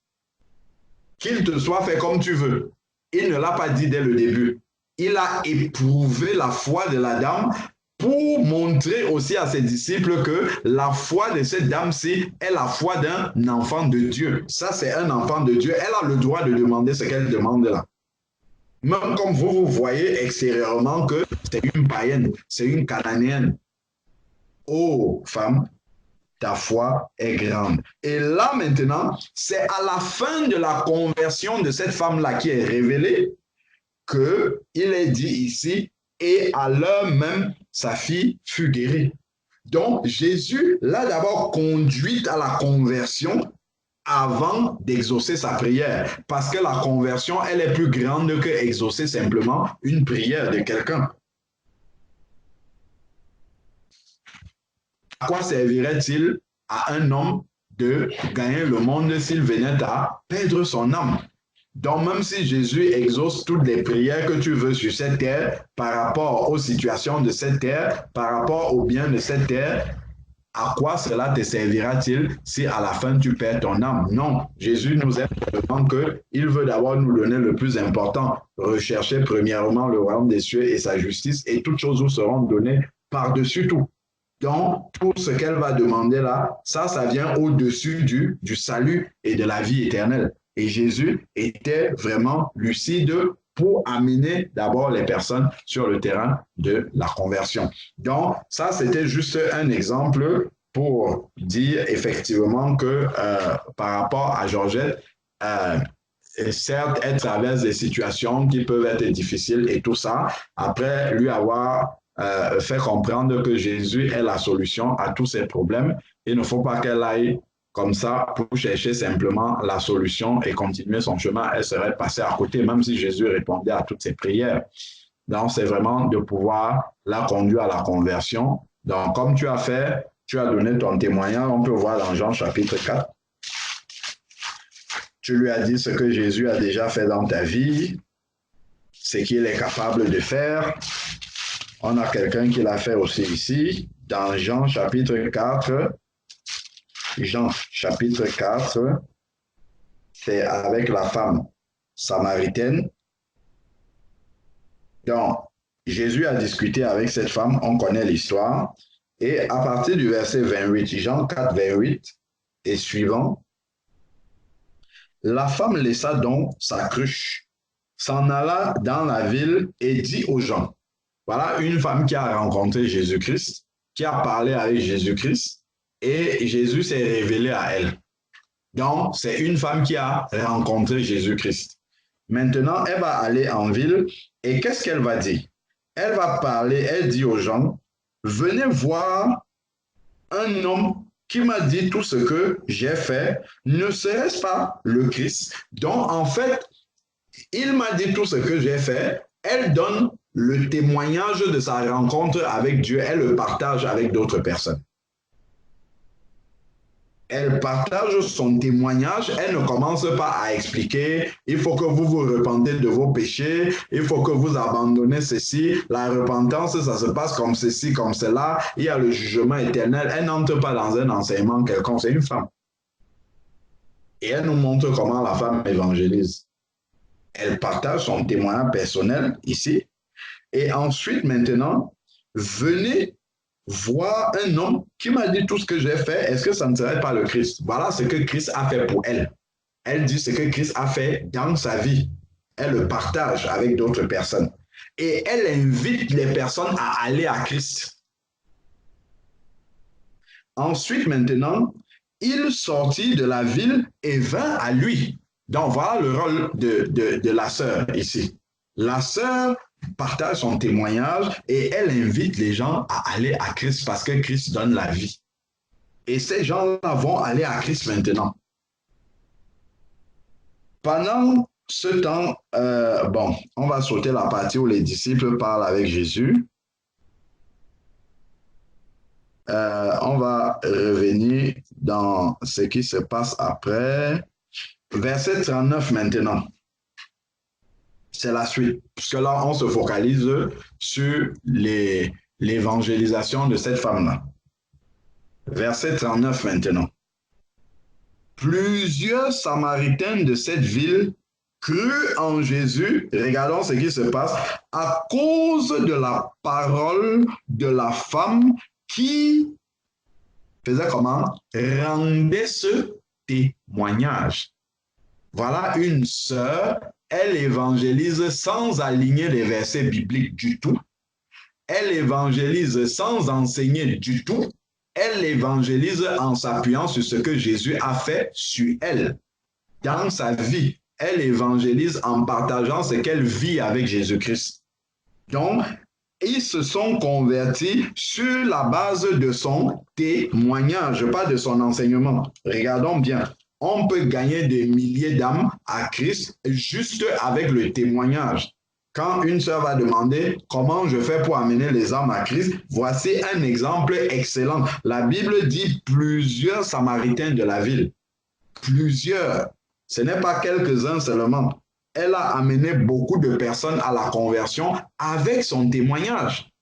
Qu'il te soit fait comme tu veux. Il ne l'a pas dit dès le début. Il a éprouvé la foi de la dame pour montrer aussi à ses disciples que la foi de cette dame-ci est la foi d'un enfant de Dieu. Ça, c'est un enfant de Dieu. Elle a le droit de demander ce qu'elle demande là. Même comme vous voyez extérieurement que c'est une païenne, c'est une cananéenne. Oh, femme, ta foi est grande. Et là, maintenant, c'est à la fin de la conversion de cette femme-là qui est révélée qu'il est dit ici, et à l'heure même, sa fille fut guérie. Donc, Jésus l'a d'abord conduite à la conversion avant d'exaucer sa prière. Parce que la conversion, elle est plus grande que exaucer simplement une prière de quelqu'un. À quoi servirait-il à un homme de gagner le monde s'il venait à perdre son âme? Donc, même si Jésus exauce toutes les prières que tu veux sur cette terre, par rapport aux situations de cette terre, par rapport aux biens de cette terre, à quoi cela te servira-t-il si à la fin tu perds ton âme? Non, Jésus nous aime tellement qu'il veut d'abord nous donner le plus important. Rechercher premièrement le royaume des cieux et sa justice, et toutes choses vous seront données par-dessus tout. Donc, tout ce qu'elle va demander là, ça vient au-dessus du salut et de la vie éternelle. Et Jésus était vraiment lucide pour amener d'abord les personnes sur le terrain de la conversion. Donc, ça, c'était juste un exemple pour dire effectivement que par rapport à Georgette, certes, elle traverse des situations qui peuvent être difficiles et tout ça, après lui avoir fait comprendre que Jésus est la solution à tous ces problèmes, il ne faut pas qu'elle aille comme ça pour chercher simplement la solution et continuer son chemin. Elle serait passée à côté, même si Jésus répondait à toutes ses prières. Donc, c'est vraiment de pouvoir la conduire à la conversion. Donc, comme tu as fait, tu as donné ton témoignage, on peut voir dans Jean chapitre 4. Tu lui as dit ce que Jésus a déjà fait dans ta vie, ce qu'il est capable de faire. On a quelqu'un qui l'a fait aussi ici, dans Jean chapitre 4. Jean chapitre 4, c'est avec la femme samaritaine. Donc, Jésus a discuté avec cette femme, on connaît l'histoire. Et à partir du verset 28, Jean 4, 28 et suivant, la femme laissa donc sa cruche, s'en alla dans la ville et dit aux gens, voilà une femme qui a rencontré Jésus-Christ, qui a parlé avec Jésus-Christ, et Jésus s'est révélé à elle. Donc, c'est une femme qui a rencontré Jésus-Christ. Maintenant, elle va aller en ville et qu'est-ce qu'elle va dire? Elle va parler, elle dit aux gens, venez voir un homme qui m'a dit tout ce que j'ai fait, ne serait-ce pas le Christ? Donc, en fait, il m'a dit tout ce que j'ai fait. Elle donne le témoignage de sa rencontre avec Dieu. Elle le partage avec d'autres personnes. Elle partage son témoignage, elle ne commence pas à expliquer, il faut que vous vous repentez de vos péchés, il faut que vous abandonnez ceci, la repentance, ça se passe comme ceci, comme cela, il y a le jugement éternel. Elle n'entre pas dans un enseignement quelconque, c'est une femme. Et elle nous montre comment la femme évangélise. Elle partage son témoignage personnel ici, et ensuite maintenant, venez voir un homme qui m'a dit tout ce que j'ai fait, est-ce que ça ne serait pas le Christ? Voilà ce que Christ a fait pour elle. Elle dit ce que Christ a fait dans sa vie. Elle le partage avec d'autres personnes. Et elle invite les personnes à aller à Christ. Ensuite, maintenant, il sortit de la ville et vint à lui. Donc, voilà le rôle de la sœur ici. La sœur partage son témoignage et elle invite les gens à aller à Christ parce que Christ donne la vie. Et ces gens-là vont aller à Christ maintenant. Pendant ce temps, bon, on va sauter la partie où les disciples parlent avec Jésus. On va revenir dans ce qui se passe après. Verset 39 maintenant. C'est la suite. Puisque là, on se focalise sur l'évangélisation de cette femme-là. Verset 39 maintenant. Plusieurs Samaritains de cette ville crurent en Jésus, regardons ce qui se passe, à cause de la parole de la femme qui faisait comment? Rendait ce témoignage. Voilà une sœur, elle évangélise sans aligner les versets bibliques du tout. Elle évangélise sans enseigner du tout. Elle évangélise en s'appuyant sur ce que Jésus a fait sur elle. Dans sa vie, elle évangélise en partageant ce qu'elle vit avec Jésus-Christ. Donc, ils se sont convertis sur la base de son témoignage, pas de son enseignement. Regardons bien. On peut gagner des milliers d'âmes à Christ juste avec le témoignage. Quand une sœur va demander comment je fais pour amener les âmes à Christ, voici un exemple excellent. La Bible dit plusieurs Samaritains de la ville. Plusieurs. Ce n'est pas quelques-uns seulement. Elle a amené beaucoup de personnes à la conversion avec son témoignage.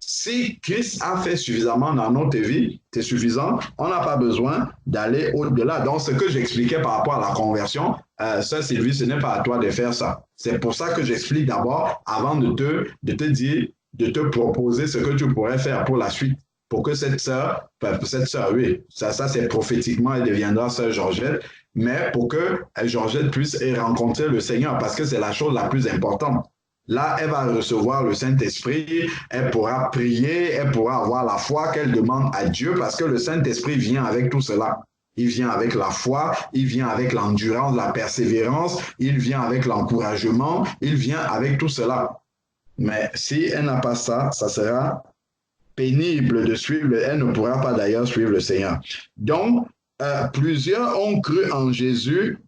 Si Christ a fait suffisamment dans notre vie, c'est suffisant. On n'a pas besoin d'aller au-delà. Donc, ce que j'expliquais par rapport à la conversion, Sœur Sylvie, ce n'est pas à toi de faire ça. C'est pour ça que j'explique d'abord, avant de te dire, de te proposer ce que tu pourrais faire pour la suite, pour que cette sœur, oui, ça c'est prophétiquement, elle deviendra Sœur Georgette, mais pour que Georgette puisse rencontrer le Seigneur, parce que c'est la chose la plus importante. Là, elle va recevoir le Saint-Esprit, elle pourra prier, elle pourra avoir la foi qu'elle demande à Dieu, parce que le Saint-Esprit vient avec tout cela. Il vient avec la foi, il vient avec l'endurance, la persévérance, il vient avec l'encouragement, il vient avec tout cela. Mais si elle n'a pas ça, ça sera pénible de suivre, elle ne pourra pas d'ailleurs suivre le Seigneur. Donc, plusieurs ont cru en Jésus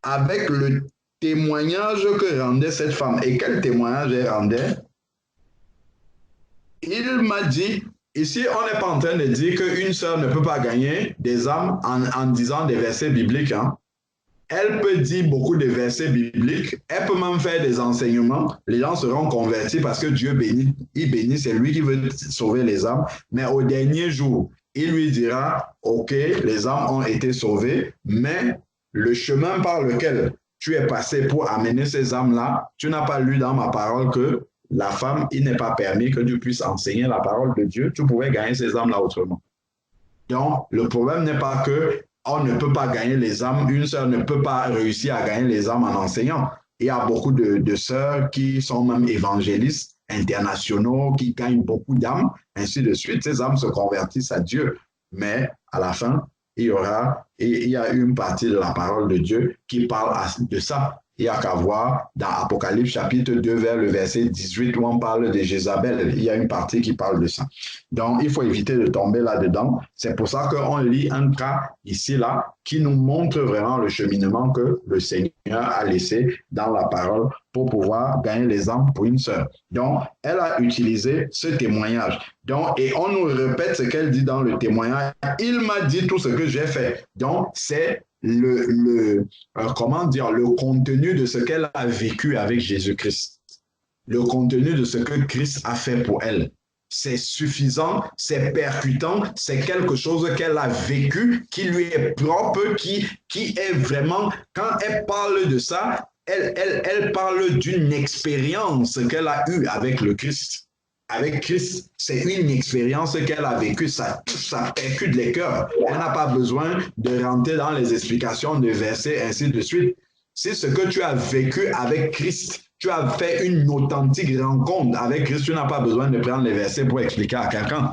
avec le témoignage que rendait cette femme. Et quel témoignage elle rendait? Il m'a dit, ici on n'est pas en train de dire qu'une sœur ne peut pas gagner des âmes en disant des versets bibliques. Hein. Elle peut dire beaucoup de versets bibliques, elle peut même faire des enseignements, les gens seront convertis parce que Dieu bénit, il bénit, c'est lui qui veut sauver les âmes, mais au dernier jour, il lui dira, ok, les âmes ont été sauvées, mais le chemin par lequel tu es passé pour amener ces âmes-là, tu n'as pas lu dans ma parole que la femme, il n'est pas permis que tu puisses enseigner la parole de Dieu, tu pouvais gagner ces âmes-là autrement. Donc, le problème n'est pas que on ne peut pas gagner les âmes, une sœur ne peut pas réussir à gagner les âmes en enseignant. Il y a beaucoup de sœurs qui sont même évangélistes internationaux, qui gagnent beaucoup d'âmes, ainsi de suite. Ces âmes se convertissent à Dieu. Mais à la fin, il y a une partie de la parole de Dieu qui parle de ça. Il n'y a qu'à voir dans Apocalypse chapitre 2 vers le verset 18 où on parle de Jézabel. Il y a une partie qui parle de ça. Donc, il faut éviter de tomber là-dedans. C'est pour ça qu'on lit un cas ici, là, qui nous montre vraiment le cheminement que le Seigneur a laissé dans la parole pour pouvoir gagner les âmes pour une sœur. Donc, elle a utilisé ce témoignage. Donc, et on nous répète ce qu'elle dit dans le témoignage. Il m'a dit tout ce que j'ai fait. Donc, c'est comment dire, le contenu de ce qu'elle a vécu avec Jésus-Christ. Le contenu de ce que Christ a fait pour elle. C'est suffisant, c'est percutant, c'est quelque chose qu'elle a vécu, qui lui est propre, qui est vraiment, quand elle parle de ça, elle parle d'une expérience qu'elle a eue avec le Christ. Avec Christ, c'est une expérience qu'elle a vécue, ça percute les cœurs. Elle n'a pas besoin de rentrer dans les explications de versets, ainsi de suite. C'est ce que tu as vécu avec Christ. Tu as fait une authentique rencontre avec Christ. Tu n'as pas besoin de prendre les versets pour expliquer à quelqu'un.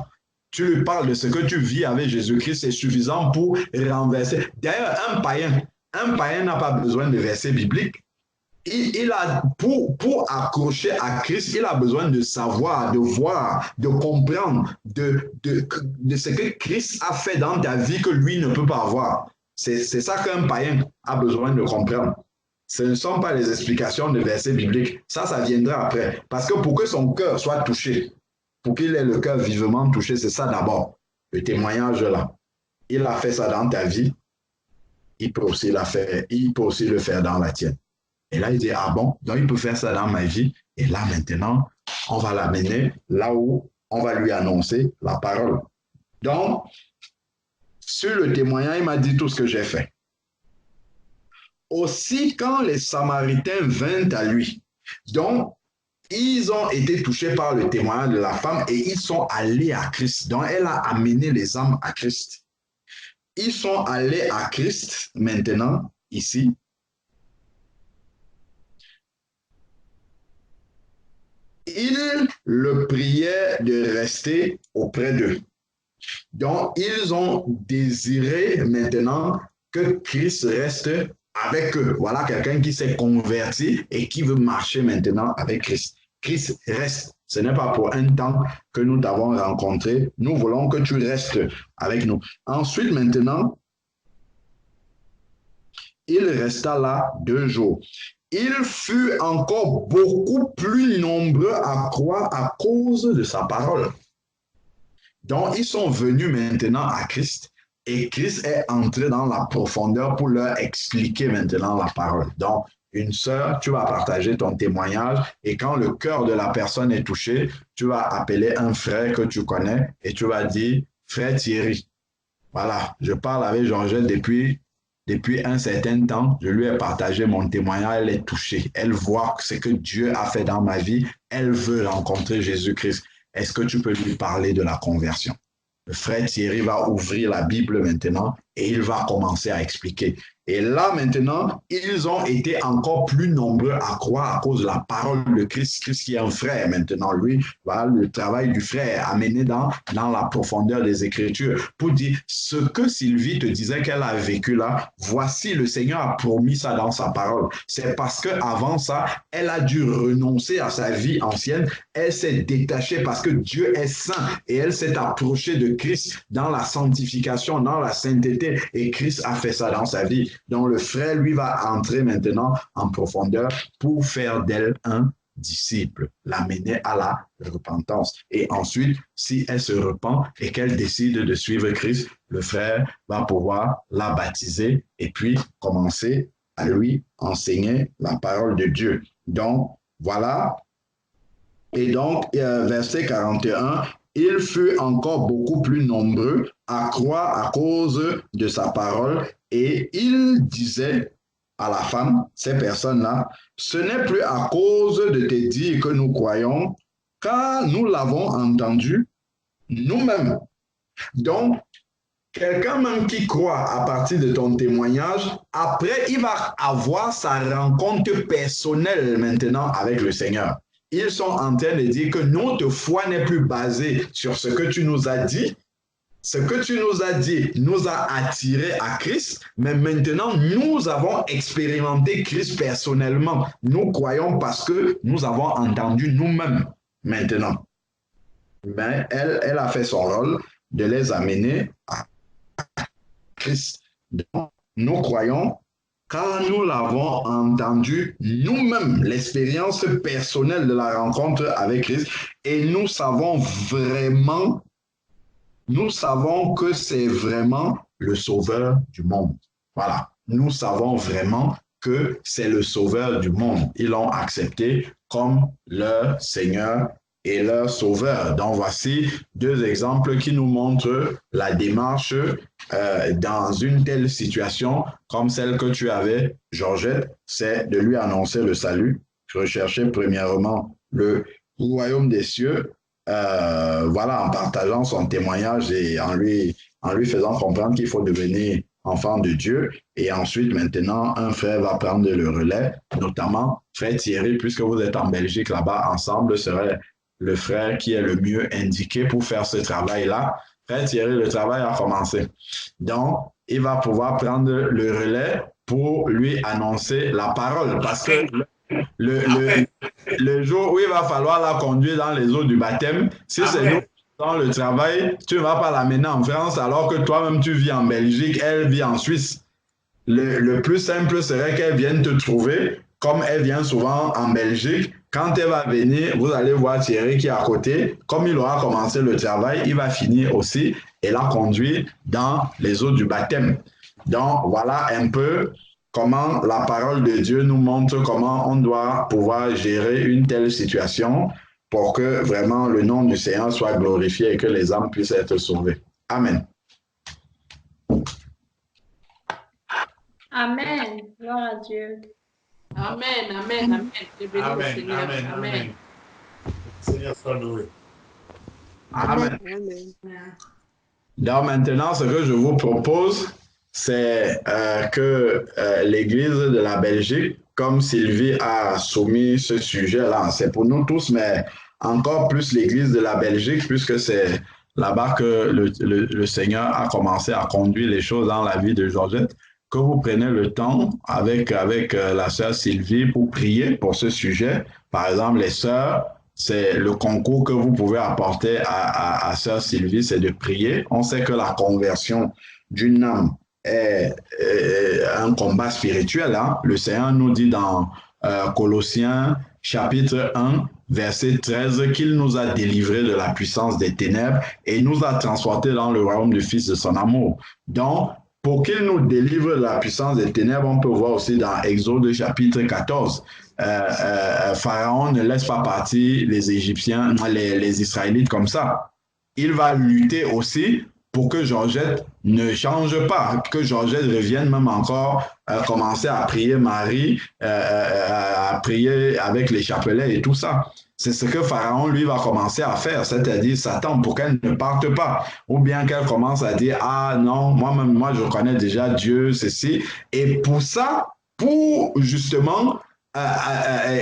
Tu lui parles de ce que tu vis avec Jésus-Christ, c'est suffisant pour renverser. D'ailleurs, un païen n'a pas besoin de versets bibliques. Il a, pour accrocher à Christ, il a besoin de savoir, de voir, de comprendre de ce que Christ a fait dans ta vie que lui ne peut pas avoir. C'est ça qu'un païen a besoin de comprendre. Ce ne sont pas les explications de versets bibliques. Ça viendra après. Parce que pour que son cœur soit touché, pour qu'il ait le cœur vivement touché, c'est ça d'abord, le témoignage là. Il a fait ça dans ta vie, il peut aussi le faire dans la tienne. Et là, il dit, ah bon, donc il peut faire ça dans ma vie. Et là, maintenant, on va l'amener là où on va lui annoncer la parole. Donc, sur le témoignage, il m'a dit tout ce que j'ai fait. Aussi, quand les Samaritains vinrent à lui, donc, ils ont été touchés par le témoignage de la femme et ils sont allés à Christ. Donc, elle a amené les âmes à Christ. Ils sont allés à Christ maintenant, ici. Ils le priaient de rester auprès d'eux. Donc, ils ont désiré maintenant que Christ reste avec eux. Voilà quelqu'un qui s'est converti et qui veut marcher maintenant avec Christ. Christ reste. Ce n'est pas pour un temps que nous t'avons rencontré. Nous voulons que tu restes avec nous. Ensuite, maintenant, il resta là 2 jours. Il fut encore beaucoup plus nombreux à croire à cause de sa parole. Donc, ils sont venus maintenant à Christ et Christ est entré dans la profondeur pour leur expliquer maintenant la parole. Donc, une sœur, tu vas partager ton témoignage et quand le cœur de la personne est touché, tu vas appeler un frère que tu connais et tu vas dire, frère Thierry, voilà, je parle avec Georgette depuis un certain temps, je lui ai partagé mon témoignage, elle est touchée. Elle voit ce que Dieu a fait dans ma vie. Elle veut rencontrer Jésus-Christ. Est-ce que tu peux lui parler de la conversion? Le frère Thierry va ouvrir la Bible maintenant et il va commencer à expliquer. Et là, maintenant, ils ont été encore plus nombreux à croire à cause de la parole de Christ. Christ qui est un frère maintenant, lui, voilà le travail du frère amené dans la profondeur des Écritures pour dire ce que Sylvie te disait qu'elle a vécu là, voici le Seigneur a promis ça dans sa parole. C'est parce qu'avant ça, elle a dû renoncer à sa vie ancienne, elle s'est détachée parce que Dieu est saint et elle s'est approchée de Christ dans la sanctification, dans la sainteté et Christ a fait ça dans sa vie. Donc le frère, lui, va entrer maintenant en profondeur pour faire d'elle un disciple, l'amener à la repentance. Et ensuite, si elle se repent et qu'elle décide de suivre Christ, le frère va pouvoir la baptiser et puis commencer à lui enseigner la parole de Dieu. Donc, voilà. Et donc, verset 41, il fut encore beaucoup plus nombreux à croire à cause de sa parole et il disait à la femme, ces personnes-là, ce n'est plus à cause de tes dires que nous croyons, car nous l'avons entendu nous-mêmes. Donc, quelqu'un même qui croit à partir de ton témoignage, après, il va avoir sa rencontre personnelle maintenant avec le Seigneur. Ils sont en train de dire que notre foi n'est plus basée sur ce que tu nous as dit, ce que tu nous as dit nous a attirés à Christ, mais maintenant nous avons expérimenté Christ personnellement. Nous croyons parce que nous avons entendu nous-mêmes maintenant. Mais elle a fait son rôle de les amener à Christ. Donc, nous croyons car nous l'avons entendu nous-mêmes, l'expérience personnelle de la rencontre avec Christ, et nous savons que c'est vraiment le sauveur du monde. Voilà, nous savons vraiment que c'est le sauveur du monde. Ils l'ont accepté comme leur Seigneur et leur sauveur. Donc voici deux exemples qui nous montrent la démarche dans une telle situation comme celle que tu avais, Georgette, c'est de lui annoncer le salut. Je recherchais premièrement le royaume des cieux, voilà, en partageant son témoignage et en lui faisant comprendre qu'il faut devenir enfant de Dieu. Et ensuite, maintenant, un frère va prendre le relais, notamment frère Thierry, puisque vous êtes en Belgique là-bas, ensemble serait le frère qui est le mieux indiqué pour faire ce travail-là. Frère Thierry, le travail a commencé. Donc, il va pouvoir prendre le relais pour lui annoncer la parole. Parce que le jour où il va falloir la conduire dans les eaux du baptême, si c'est nous dans le travail, tu ne vas pas l'amener en France alors que toi-même tu vis en Belgique, elle vit en Suisse. Le plus simple serait qu'elle vienne te trouver, comme elle vient souvent en Belgique. Quand elle va venir, vous allez voir Thierry qui est à côté. Comme il aura commencé le travail, il va finir aussi et la conduire dans les eaux du baptême. Donc, voilà un peu comment la parole de Dieu nous montre comment on doit pouvoir gérer une telle situation pour que vraiment le nom du Seigneur soit glorifié et que les âmes puissent être sauvées. Amen. Amen. Gloire à Dieu. Amen, amen, amen. Je bénis le Seigneur. Amen, amen. Le Seigneur soit loué. Amen. Donc maintenant, ce que je vous propose, c'est que l'Église de la Belgique, comme Sylvie a soumis ce sujet-là, c'est pour nous tous, mais encore plus l'Église de la Belgique, puisque c'est là-bas que le Seigneur a commencé à conduire les choses dans la vie de Georgette, que vous prenez le temps avec la sœur Sylvie pour prier pour ce sujet. Par exemple, les sœurs, c'est le concours que vous pouvez apporter à sœur Sylvie, c'est de prier. On sait que la conversion d'une âme est un combat spirituel. Hein? Le Seigneur nous dit dans Colossiens chapitre 1, verset 13, qu'il nous a délivrés de la puissance des ténèbres et nous a transportés dans le royaume du Fils de son amour. Donc, pour qu'il nous délivre de la puissance des ténèbres, on peut voir aussi dans Exode chapitre 14, Pharaon ne laisse pas partir les Égyptiens, les Israélites comme ça. Il va lutter aussi pour que Georgette ne change pas, que Georgette revienne même encore commencer à prier Marie, à prier avec les chapelets et tout ça. C'est ce que Pharaon, lui, va commencer à faire, c'est-à-dire Satan, pour qu'elle ne parte pas. Ou bien qu'elle commence à dire, ah non, moi, je connais déjà Dieu, ceci. Et pour ça, pour justement,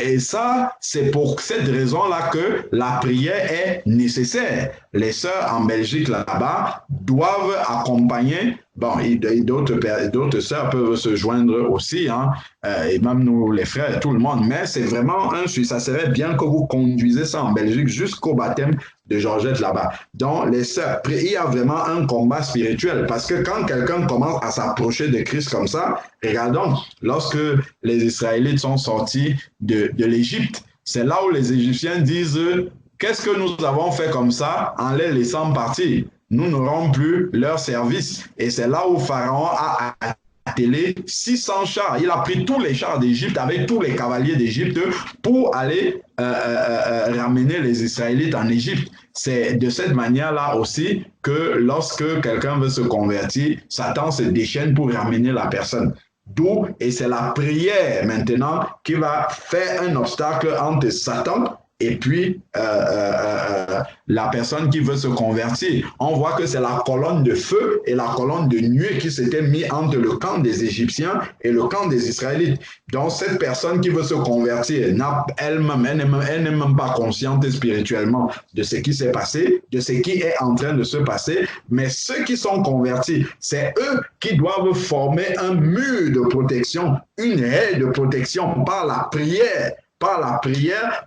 et ça, c'est pour cette raison-là que la prière est nécessaire. Les sœurs en Belgique, là-bas, doivent accompagner. Bon, d'autres sœurs peuvent se joindre aussi, hein, et même nous, les frères, tout le monde. Mais c'est vraiment ça serait bien que vous conduisez ça en Belgique jusqu'au baptême de Georgette là-bas. Donc, les sœurs, il y a vraiment un combat spirituel parce que quand quelqu'un commence à s'approcher de Christ comme ça, regardons, lorsque les Israélites sont sortis de l'Égypte, c'est là où les Égyptiens disent « Qu'est-ce que nous avons fait comme ça en les laissant partir ?» Nous n'aurons plus leur service. Et c'est là où Pharaon a attelé 600 chars. Il a pris tous les chars d'Égypte avec tous les cavaliers d'Égypte pour aller ramener les Israélites en Égypte. C'est de cette manière-là aussi que lorsque quelqu'un veut se convertir, Satan se déchaîne pour ramener la personne. D'où, et c'est la prière maintenant qui va faire un obstacle entre Satan et puis la personne qui veut se convertir. On voit que c'est la colonne de feu et la colonne de nuée qui s'était mise entre le camp des Égyptiens et le camp des Israélites. Donc cette personne qui veut se convertir, elle-même, elle n'est même pas consciente spirituellement de ce qui s'est passé, de ce qui est en train de se passer, mais ceux qui sont convertis, c'est eux qui doivent former un mur de protection, une haie de protection par la prière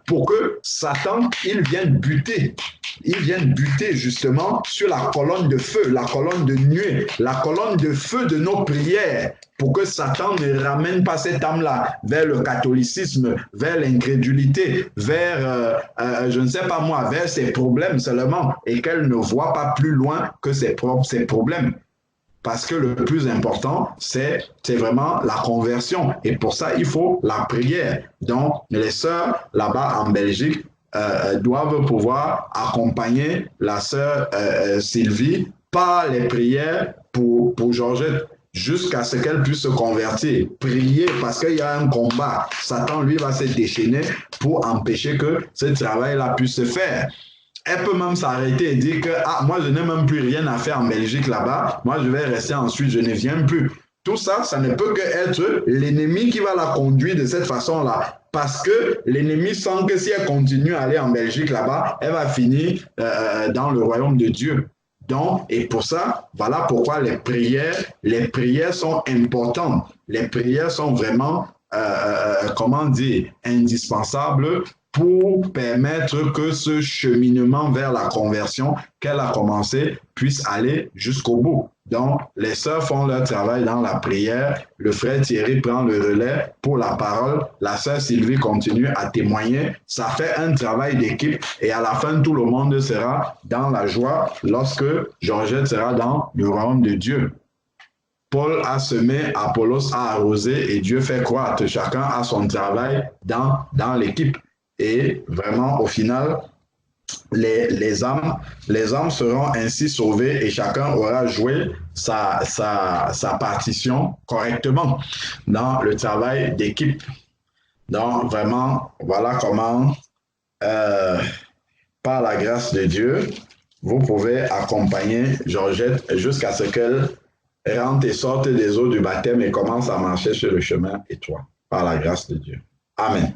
pour que Satan, il vienne buter. Il vienne buter justement sur la colonne de feu, la colonne de nuée, la colonne de feu de nos prières, pour que Satan ne ramène pas cette âme-là vers le catholicisme, vers l'incrédulité, vers, je ne sais pas moi, vers ses problèmes seulement, et qu'elle ne voit pas plus loin que ses problèmes. Parce que le plus important, c'est vraiment la conversion. Et pour ça, il faut la prière. Donc, les sœurs là-bas en Belgique doivent pouvoir accompagner la sœur Sylvie par les prières pour Georgette jusqu'à ce qu'elle puisse se convertir. Prier parce qu'il y a un combat. Satan, lui, va se déchaîner pour empêcher que ce travail-là puisse se faire. Elle peut même s'arrêter et dire que moi, je n'ai même plus rien à faire en Belgique là-bas. Moi, je vais rester ensuite, je ne viens plus. Tout ça, ça ne peut qu'être l'ennemi qui va la conduire de cette façon-là. Parce que l'ennemi sent que si elle continue à aller en Belgique là-bas, elle va finir dans le royaume de Dieu. Donc, et pour ça, voilà pourquoi les prières sont importantes. Les prières sont vraiment, comment dire, indispensables pour permettre que ce cheminement vers la conversion qu'elle a commencé puisse aller jusqu'au bout. Donc, les sœurs font leur travail dans la prière, le frère Thierry prend le relais pour la parole, la sœur Sylvie continue à témoigner. Ça fait un travail d'équipe et à la fin, tout le monde sera dans la joie lorsque Georgette sera dans le royaume de Dieu. Paul a semé, Apollos a arrosé et Dieu fait croître. Chacun a son travail dans l'équipe. Et vraiment, au final, les âmes seront ainsi sauvées et chacun aura joué sa partition correctement dans le travail d'équipe. Donc, vraiment, voilà comment, par la grâce de Dieu, vous pouvez accompagner Georgette jusqu'à ce qu'elle rentre et sorte des eaux du baptême et commence à marcher sur le chemin étroit, par la grâce de Dieu. Amen.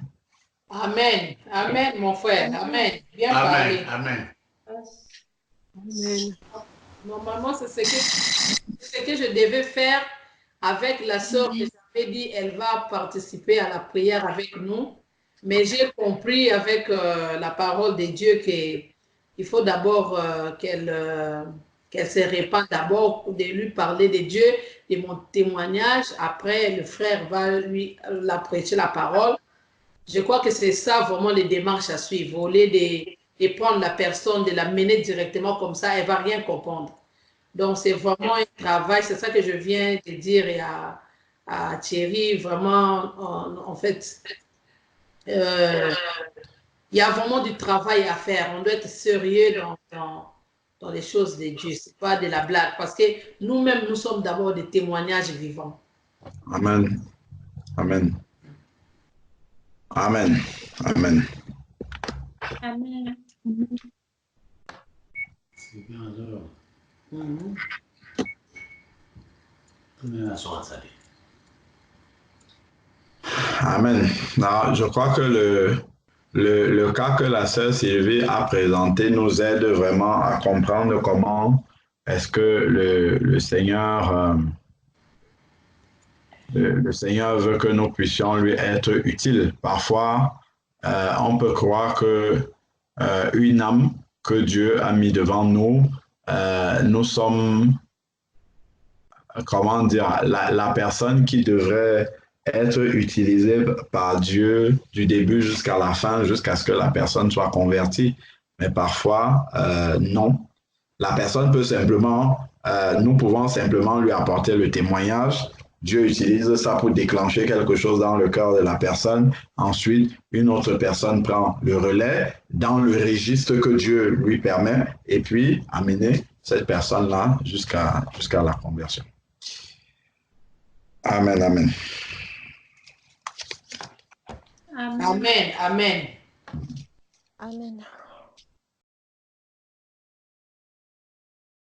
Amen. Amen, mon frère. Amen. Bien parlé. Amen. Amen. Normalement, c'est ce que je devais faire avec la sœur que j'avais dit, elle va participer à la prière avec nous. Mais j'ai compris avec la parole de Dieu qu'il faut d'abord qu'elle se répande d'abord, de lui parler de Dieu, de mon témoignage. Après, le frère va lui prêcher la parole. Je crois que c'est ça vraiment les démarches à suivre. Au lieu de prendre la personne, de la mener directement comme ça, elle ne va rien comprendre. Donc, c'est vraiment un travail. C'est ça que je viens de dire à Thierry. Vraiment, en fait, il y a vraiment du travail à faire. On doit être sérieux dans les choses de Dieu. Ce n'est pas de la blague. Parce que nous-mêmes, nous sommes d'abord des témoignages vivants. Amen. Amen. Amen. Amen. Amen. C'est bien, alors. Amen. Non, je crois que le cas que la sœur Sylvie a présenté nous aide vraiment à comprendre comment est-ce que le Seigneur le Seigneur veut que nous puissions lui être utiles. Parfois, on peut croire que une âme que Dieu a mis devant nous, nous sommes, comment dire, la personne qui devrait être utilisée par Dieu du début jusqu'à la fin, jusqu'à ce que la personne soit convertie. Mais parfois, non. La personne peut simplement, nous pouvons simplement lui apporter le témoignage. Dieu utilise ça pour déclencher quelque chose dans le cœur de la personne. Ensuite, une autre personne prend le relais dans le registre que Dieu lui permet et puis amener cette personne-là jusqu'à la conversion. Amen, amen. Amen, amen. Amen.